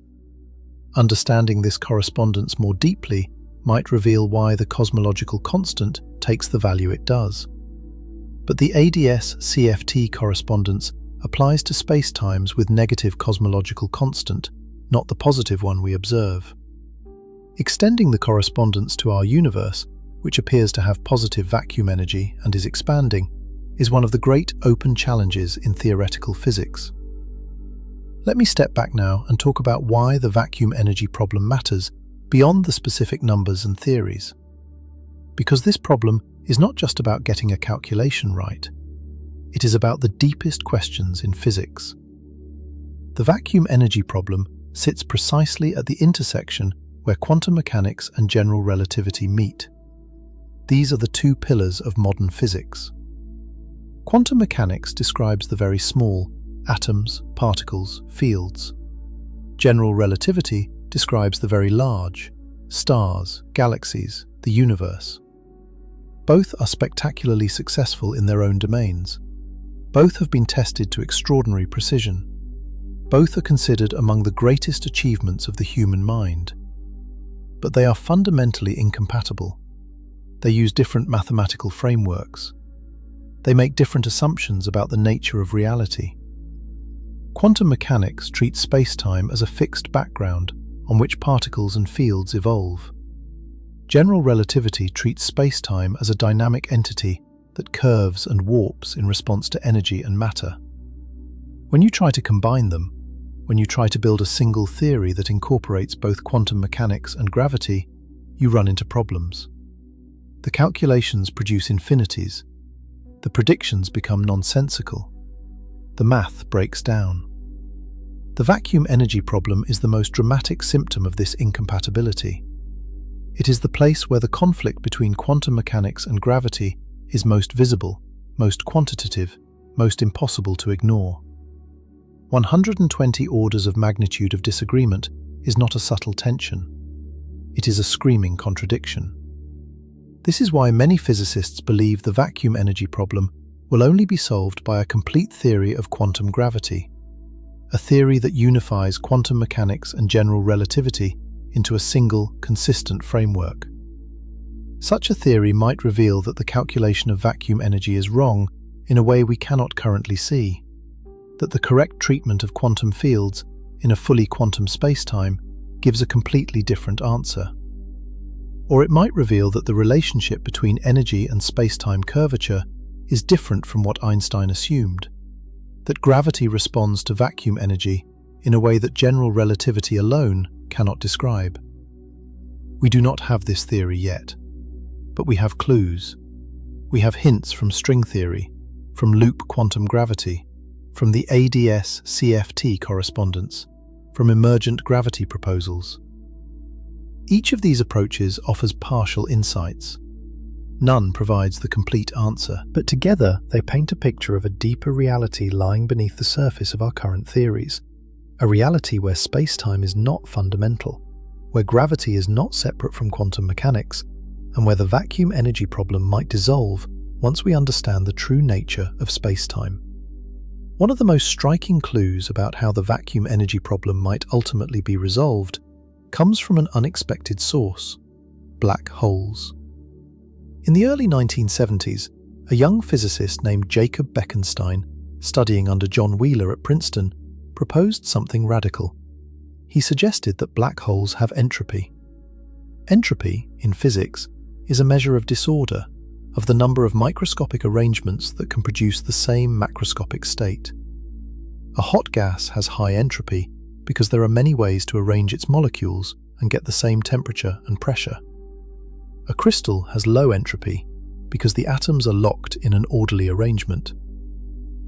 Understanding this correspondence more deeply might reveal why the cosmological constant takes the value it does. But the ADS-CFT correspondence applies to spacetimes with negative cosmological constant, not the positive one we observe. Extending the correspondence to our universe, which appears to have positive vacuum energy and is expanding, is one of the great open challenges in theoretical physics. Let me step back now and talk about why the vacuum energy problem matters beyond the specific numbers and theories. Because this problem is not just about getting a calculation right. It is about the deepest questions in physics. The vacuum energy problem sits precisely at the intersection where quantum mechanics and general relativity meet. These are the two pillars of modern physics. Quantum mechanics describes the very small, atoms, particles, fields. General relativity describes the very large, stars, galaxies, the universe. Both are spectacularly successful in their own domains. Both have been tested to extraordinary precision. Both are considered among the greatest achievements of the human mind. But they are fundamentally incompatible. They use different mathematical frameworks. They make different assumptions about the nature of reality. Quantum mechanics treats spacetime as a fixed background on which particles and fields evolve. General relativity treats spacetime as a dynamic entity that curves and warps in response to energy and matter. When you try to combine them, when you try to build a single theory that incorporates both quantum mechanics and gravity, you run into problems. The calculations produce infinities. The predictions become nonsensical. The math breaks down. The The vacuum energy problem is the most dramatic symptom of this incompatibility. It is the place where the conflict between quantum mechanics and gravity is most visible, most quantitative, most impossible to ignore. 120 orders of magnitude of disagreement is not a subtle tension. It is a screaming contradiction. This is why many physicists believe the vacuum energy problem will only be solved by a complete theory of quantum gravity, a theory that unifies quantum mechanics and general relativity into a single, consistent framework. Such a theory might reveal that the calculation of vacuum energy is wrong in a way we cannot currently see, that the correct treatment of quantum fields in a fully quantum spacetime gives a completely different answer. Or it might reveal that the relationship between energy and spacetime curvature is different from what Einstein assumed, that gravity responds to vacuum energy in a way that general relativity alone cannot describe. We do not have this theory yet, but we have clues. We have hints from string theory, from loop quantum gravity, from the ADS-CFT correspondence, from emergent gravity proposals. Each of these approaches offers partial insights. None provides the complete answer, but together they paint a picture of a deeper reality lying beneath the surface of our current theories. A reality where space-time is not fundamental, where gravity is not separate from quantum mechanics, and where the vacuum energy problem might dissolve once we understand the true nature of space-time. One of the most striking clues about how the vacuum energy problem might ultimately be resolved comes from an unexpected source: black holes. In the early 1970s, a young physicist named Jacob Bekenstein, studying under John Wheeler at Princeton, proposed something radical. He suggested that black holes have entropy. Entropy, in physics, is a measure of disorder, of the number of microscopic arrangements that can produce the same macroscopic state. A hot gas has high entropy because there are many ways to arrange its molecules and get the same temperature and pressure. A crystal has low entropy because the atoms are locked in an orderly arrangement.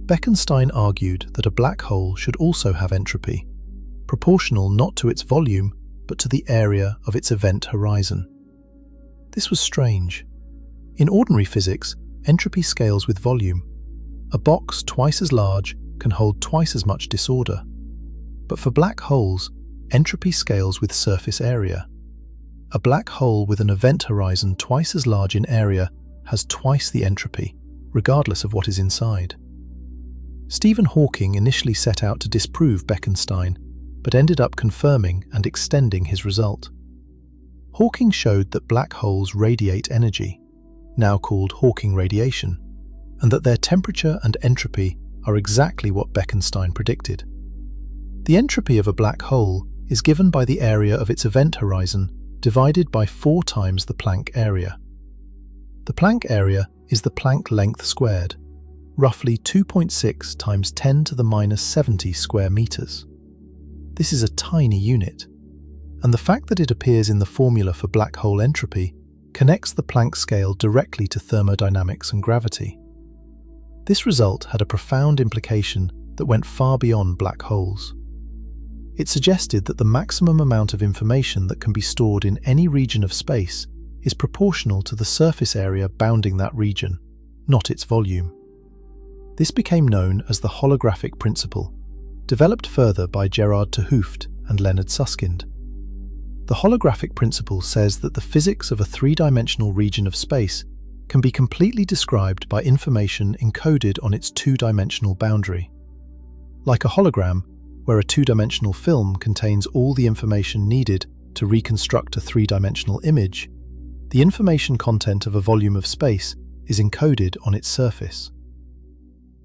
Bekenstein argued that a black hole should also have entropy, proportional not to its volume but to the area of its event horizon. This was strange. In ordinary physics, entropy scales with volume. A box twice as large can hold twice as much disorder. But for black holes, entropy scales with surface area. A black hole with an event horizon twice as large in area has twice the entropy, regardless of what is inside. Stephen Hawking initially set out to disprove Bekenstein, but ended up confirming and extending his result. Hawking showed that black holes radiate energy, now called Hawking radiation, and that their temperature and entropy are exactly what Bekenstein predicted. The entropy of a black hole is given by the area of its event horizon divided by 4 times the Planck area. The Planck area is the Planck length squared, roughly 2.6 times 10 to the minus 70 square meters. This is a tiny unit, and the fact that it appears in the formula for black hole entropy connects the Planck scale directly to thermodynamics and gravity. This result had a profound implication that went far beyond black holes. It suggested that the maximum amount of information that can be stored in any region of space is proportional to the surface area bounding that region, not its volume. This became known as the holographic principle, developed further by Gerard 't Hooft and Leonard Susskind. The holographic principle says that the physics of a three-dimensional region of space can be completely described by information encoded on its two-dimensional boundary. Like a hologram, where a two-dimensional film contains all the information needed to reconstruct a three-dimensional image, the information content of a volume of space is encoded on its surface.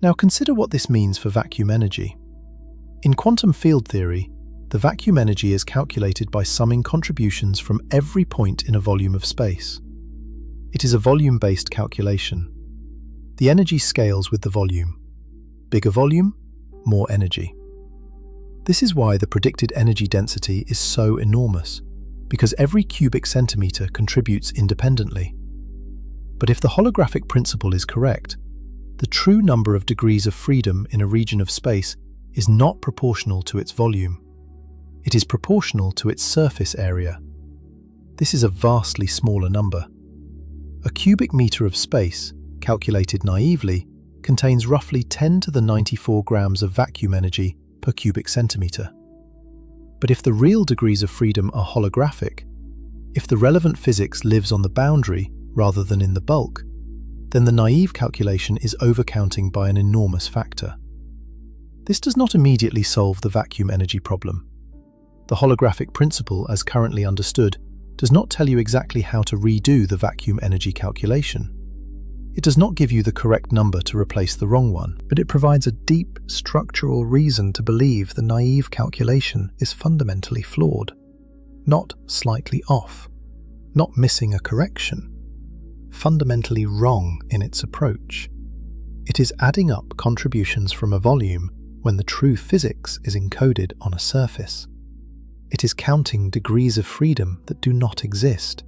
Now consider what this means for vacuum energy. In quantum field theory, the vacuum energy is calculated by summing contributions from every point in a volume of space. It is a volume-based calculation. The energy scales with the volume. Bigger volume, more energy. This is why the predicted energy density is so enormous, because every cubic centimeter contributes independently. But if the holographic principle is correct, the true number of degrees of freedom in a region of space is not proportional to its volume. It is proportional to its surface area. This is a vastly smaller number. A cubic meter of space, calculated naively, contains roughly 10 to the 94 grams of vacuum energy per cubic centimeter. But if the real degrees of freedom are holographic, if the relevant physics lives on the boundary rather than in the bulk, then the naive calculation is overcounting by an enormous factor. This does not immediately solve the vacuum energy problem. The holographic principle, as currently understood, does not tell you exactly how to redo the vacuum energy calculation. It does not give you the correct number to replace the wrong one, but it provides a deep structural reason to believe the naive calculation is fundamentally flawed, not slightly off, not missing a correction, fundamentally wrong in its approach. It is adding up contributions from a volume when the true physics is encoded on a surface. It is counting degrees of freedom that do not exist.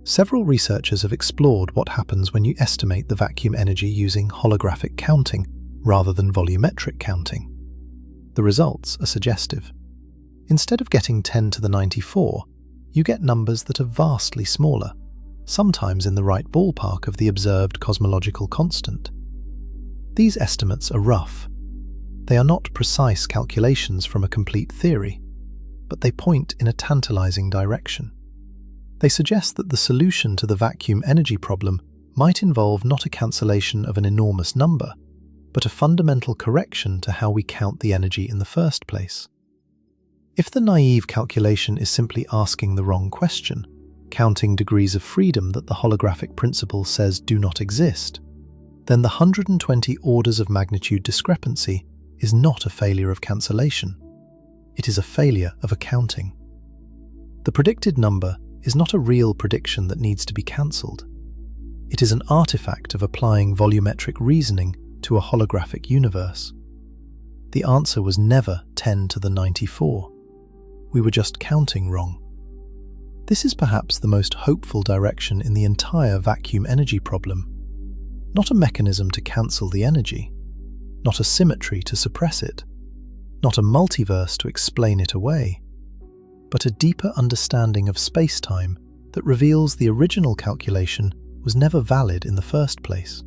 Several researchers have explored what happens when you estimate the vacuum energy using holographic counting rather than volumetric counting. The results are suggestive. Instead of getting 10 to the 94, you get numbers that are vastly smaller, sometimes in the right ballpark of the observed cosmological constant. These estimates are rough. They are not precise calculations from a complete theory, but they point in a tantalizing direction. They suggest that the solution to the vacuum energy problem might involve not a cancellation of an enormous number, but a fundamental correction to how we count the energy in the first place. If the naive calculation is simply asking the wrong question, counting degrees of freedom that the holographic principle says do not exist, then the 120 orders of magnitude discrepancy is not a failure of cancellation. It is a failure of accounting. The predicted number is not a real prediction that needs to be cancelled. It is an artifact of applying volumetric reasoning to a holographic universe. The answer was never 10 to the 94. We were just counting wrong. This is perhaps the most hopeful direction in the entire vacuum energy problem. Not a mechanism to cancel the energy, not a symmetry to suppress it, not a multiverse to explain it away, but a deeper understanding of space-time that reveals the original calculation was never valid in the first place.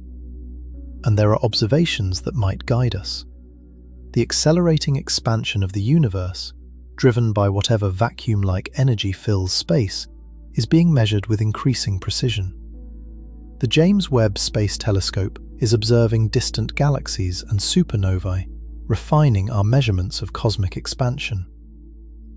And there are observations that might guide us. The accelerating expansion of the universe, driven by whatever vacuum-like energy fills space, is being measured with increasing precision. The James Webb Space Telescope is observing distant galaxies and supernovae, refining our measurements of cosmic expansion.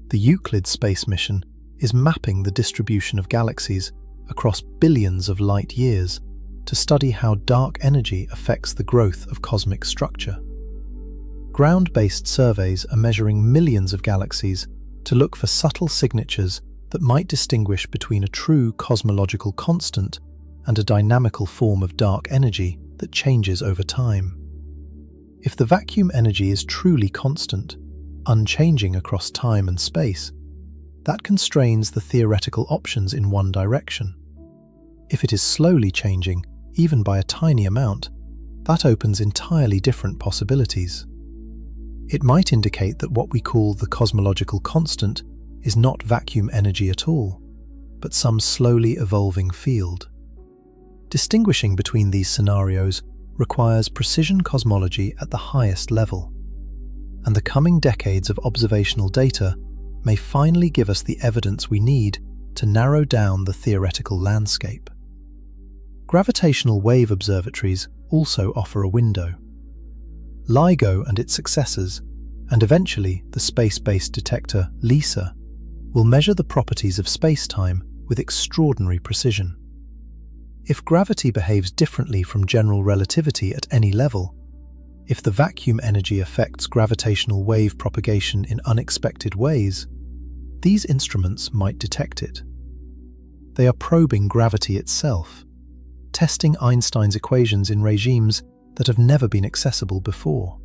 The Euclid space mission is mapping the distribution of galaxies across billions of light years to study how dark energy affects the growth of cosmic structure. Ground-based surveys are measuring millions of galaxies to look for subtle signatures that might distinguish between a true cosmological constant and a dynamical form of dark energy that changes over time. If the vacuum energy is truly constant, unchanging across time and space, that constrains the theoretical options in one direction. If it is slowly changing, even by a tiny amount, that opens entirely different possibilities. It might indicate that what we call the cosmological constant is not vacuum energy at all, but some slowly evolving field. Distinguishing between these scenarios requires precision cosmology at the highest level, and the coming decades of observational data may finally give us the evidence we need to narrow down the theoretical landscape. Gravitational wave observatories also offer a window. LIGO and its successors, and eventually the space-based detector LISA, will measure the properties of space-time with extraordinary precision. If gravity behaves differently from general relativity at any level, if the vacuum energy affects gravitational wave propagation in unexpected ways, these instruments might detect it. They are probing gravity itself, testing Einstein's equations in regimes that have never been accessible before.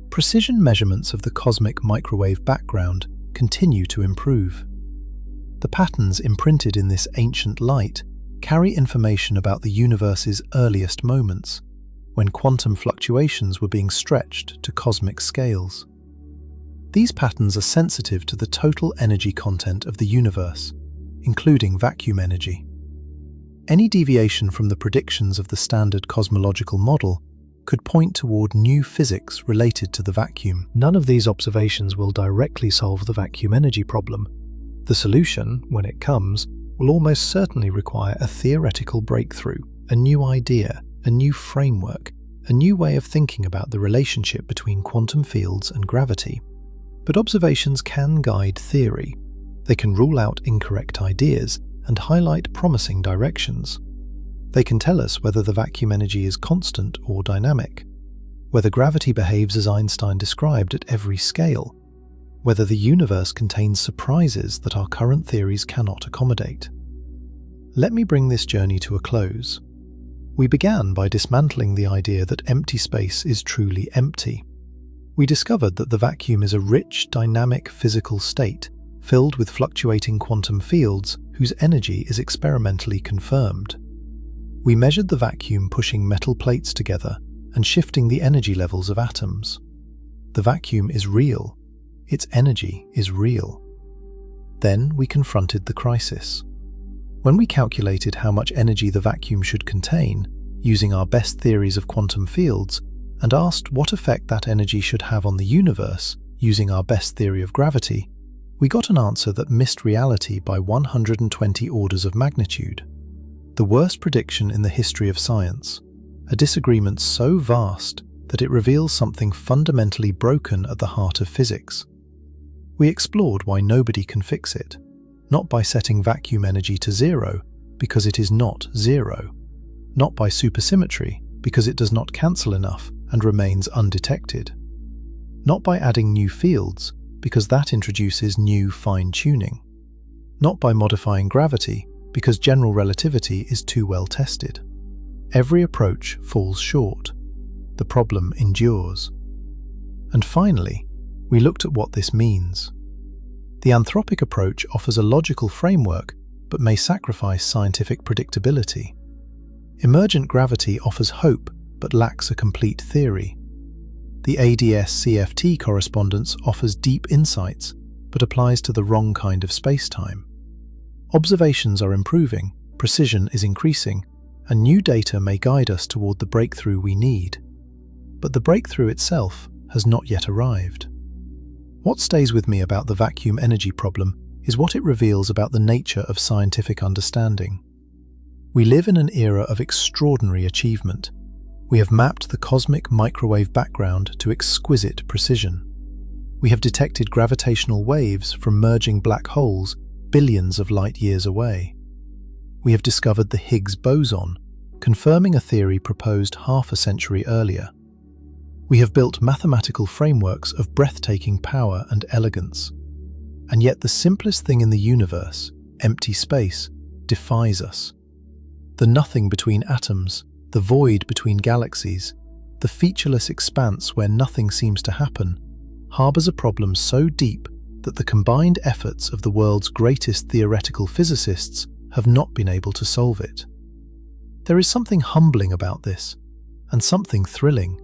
Precision measurements of the cosmic microwave background continue to improve. The patterns imprinted in this ancient light carry information about the universe's earliest moments, when quantum fluctuations were being stretched to cosmic scales. These patterns are sensitive to the total energy content of the universe, including vacuum energy. Any deviation from the predictions of the standard cosmological model could point toward new physics related to the vacuum. None of these observations will directly solve the vacuum energy problem. The solution, when it comes, will almost certainly require a theoretical breakthrough, a new idea, a new framework, a new way of thinking about the relationship between quantum fields and gravity. But observations can guide theory. They can rule out incorrect ideas and highlight promising directions. They can tell us whether the vacuum energy is constant or dynamic, whether gravity behaves as Einstein described at every scale, whether the universe contains surprises that our current theories cannot accommodate. Let me bring this journey to a close. We began by dismantling the idea that empty space is truly empty. We discovered that the vacuum is a rich, dynamic physical state filled with fluctuating quantum fields whose energy is experimentally confirmed. We measured the vacuum pushing metal plates together and shifting the energy levels of atoms. The vacuum is real. Its energy is real. Then we confronted the crisis. When we calculated how much energy the vacuum should contain, using our best theories of quantum fields, and asked what effect that energy should have on the universe, using our best theory of gravity, we got an answer that missed reality by 120 orders of magnitude. The worst prediction in the history of science, a disagreement so vast that it reveals something fundamentally broken at the heart of physics. We explored why nobody can fix it, not by setting vacuum energy to zero, because it is not zero, not by supersymmetry, because it does not cancel enough and remains undetected, not by adding new fields, because that introduces new fine-tuning, not by modifying gravity, because general relativity is too well tested. Every approach falls short. The problem endures. And finally, we looked at what this means. The anthropic approach offers a logical framework, but may sacrifice scientific predictability. Emergent gravity offers hope, but lacks a complete theory. The ADS-CFT correspondence offers deep insights, but applies to the wrong kind of space-time. Observations are improving, precision is increasing, and new data may guide us toward the breakthrough we need. But the breakthrough itself has not yet arrived. What stays with me about the vacuum energy problem is what it reveals about the nature of scientific understanding. We live in an era of extraordinary achievement. We have mapped the cosmic microwave background to exquisite precision. We have detected gravitational waves from merging black holes billions of light years away. We have discovered the Higgs boson, confirming a theory proposed half a century earlier. We have built mathematical frameworks of breathtaking power and elegance. And yet the simplest thing in the universe, empty space, defies us. The nothing between atoms, the void between galaxies, the featureless expanse where nothing seems to happen, harbors a problem so deep that the combined efforts of the world's greatest theoretical physicists have not been able to solve it. There is something humbling about this, and something thrilling,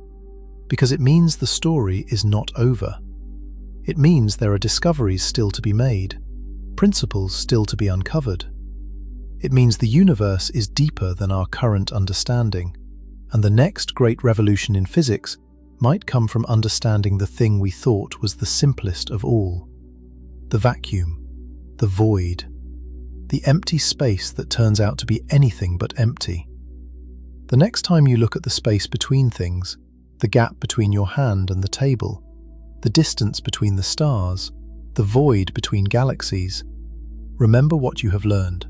because it means the story is not over. It means there are discoveries still to be made, principles still to be uncovered. It means the universe is deeper than our current understanding, and the next great revolution in physics might come from understanding the thing we thought was the simplest of all: the vacuum, the void, the empty space that turns out to be anything but empty. The next time you look at the space between things, the gap between your hand and the table, the distance between the stars, the void between galaxies, remember what you have learned: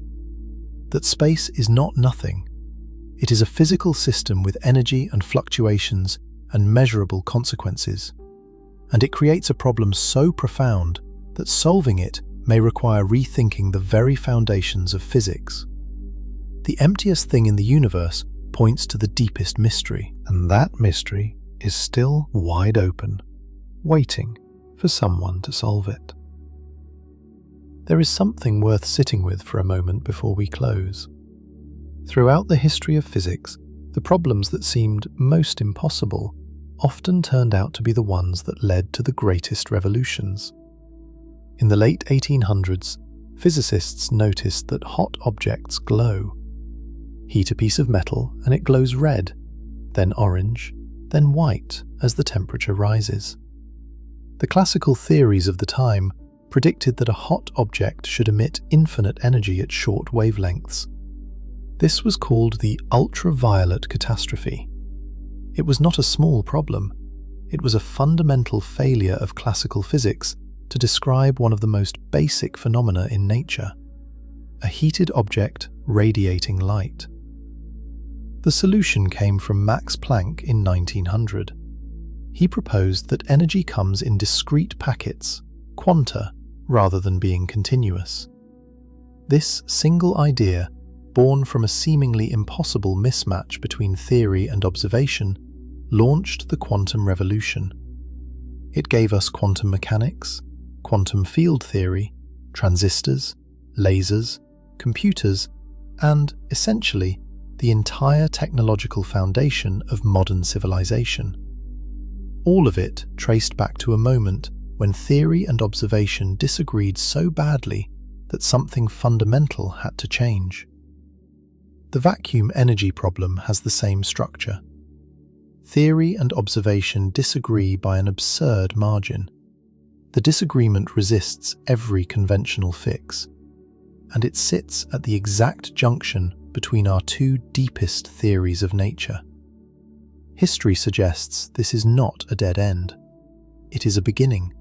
that space is not nothing. It is a physical system with energy and fluctuations and measurable consequences. And it creates a problem so profound that solving it may require rethinking the very foundations of physics. The emptiest thing in the universe points to the deepest mystery, and that mystery is still wide open, waiting for someone to solve it. There is something worth sitting with for a moment before we close. Throughout the history of physics, The problems that seemed most impossible often turned out to be the ones that led to the greatest revolutions. In the late 1800s, physicists noticed that hot objects glow. Heat a piece of metal and it glows red, then orange, then white as the temperature rises. The classical theories of the time predicted that a hot object should emit infinite energy at short wavelengths. This was called the ultraviolet catastrophe. It was not a small problem. It was a fundamental failure of classical physics to describe one of the most basic phenomena in nature: a heated object radiating light. The solution came from Max Planck in 1900. He proposed that energy comes in discrete packets, quanta, rather than being continuous. This single idea, born from a seemingly impossible mismatch between theory and observation, launched the quantum revolution. It gave us quantum mechanics, quantum field theory, transistors, lasers, computers, and, essentially, the entire technological foundation of modern civilization. All of it traced back to a moment when theory and observation disagreed so badly that something fundamental had to change. The vacuum energy problem has the same structure. Theory and observation disagree by an absurd margin. The disagreement resists every conventional fix, and it sits at the exact junction between our two deepest theories of nature. History suggests this is not a dead end. It is a beginning.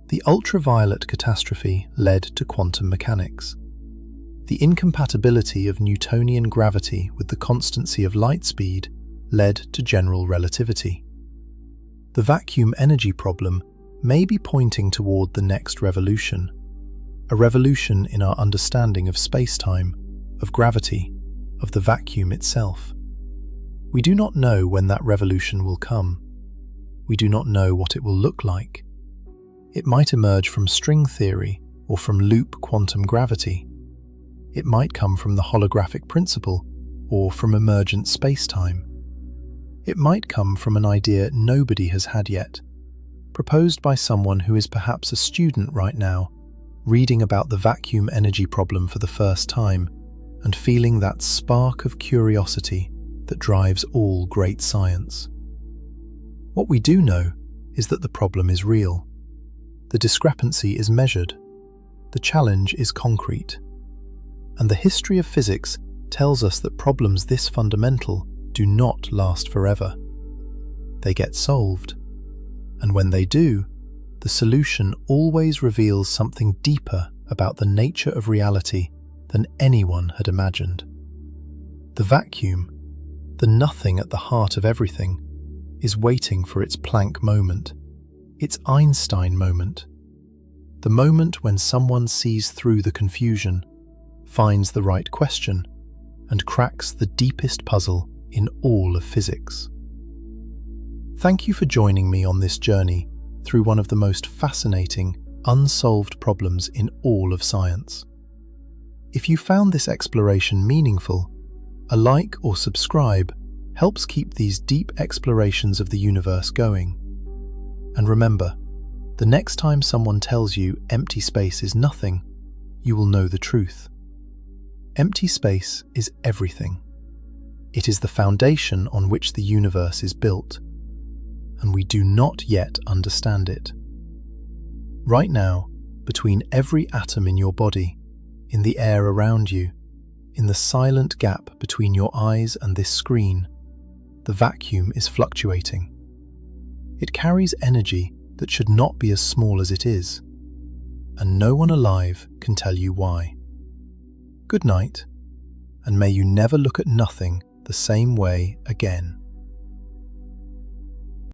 The ultraviolet catastrophe led to quantum mechanics. The incompatibility of Newtonian gravity with the constancy of light speed led to general relativity. The vacuum energy problem may be pointing toward the next revolution, a revolution in our understanding of space-time, of gravity, of the vacuum itself. We do not know when that revolution will come. We do not know what it will look like. It might emerge from string theory or from loop quantum gravity. It might come from the holographic principle or from emergent space-time. It might come from an idea nobody has had yet, proposed by someone who is perhaps a student right now, reading about the vacuum energy problem for the first time and feeling that spark of curiosity that drives all great science. What we do know is that the problem is real. The discrepancy is measured. The challenge is concrete. And the history of physics tells us that problems this fundamental do not last forever. They get solved. And when they do, the solution always reveals something deeper about the nature of reality than anyone had imagined. The vacuum, the nothing at the heart of everything, is waiting for its Planck moment, its Einstein moment, the moment when someone sees through the confusion, finds the right question, and cracks the deepest puzzle in all of physics. Thank you for joining me on this journey through one of the most fascinating, unsolved problems in all of science. If you found this exploration meaningful, a like or subscribe helps keep these deep explorations of the universe going. And remember, the next time someone tells you empty space is nothing, you will know the truth. Empty space is everything. It is the foundation on which the universe is built, and we do not yet understand it. Right now, between every atom in your body, in the air around you, in the silent gap between your eyes and this screen, the vacuum is fluctuating. It carries energy that should not be as small as it is, and no one alive can tell you why. Good night, and may you never look at nothing the same way again.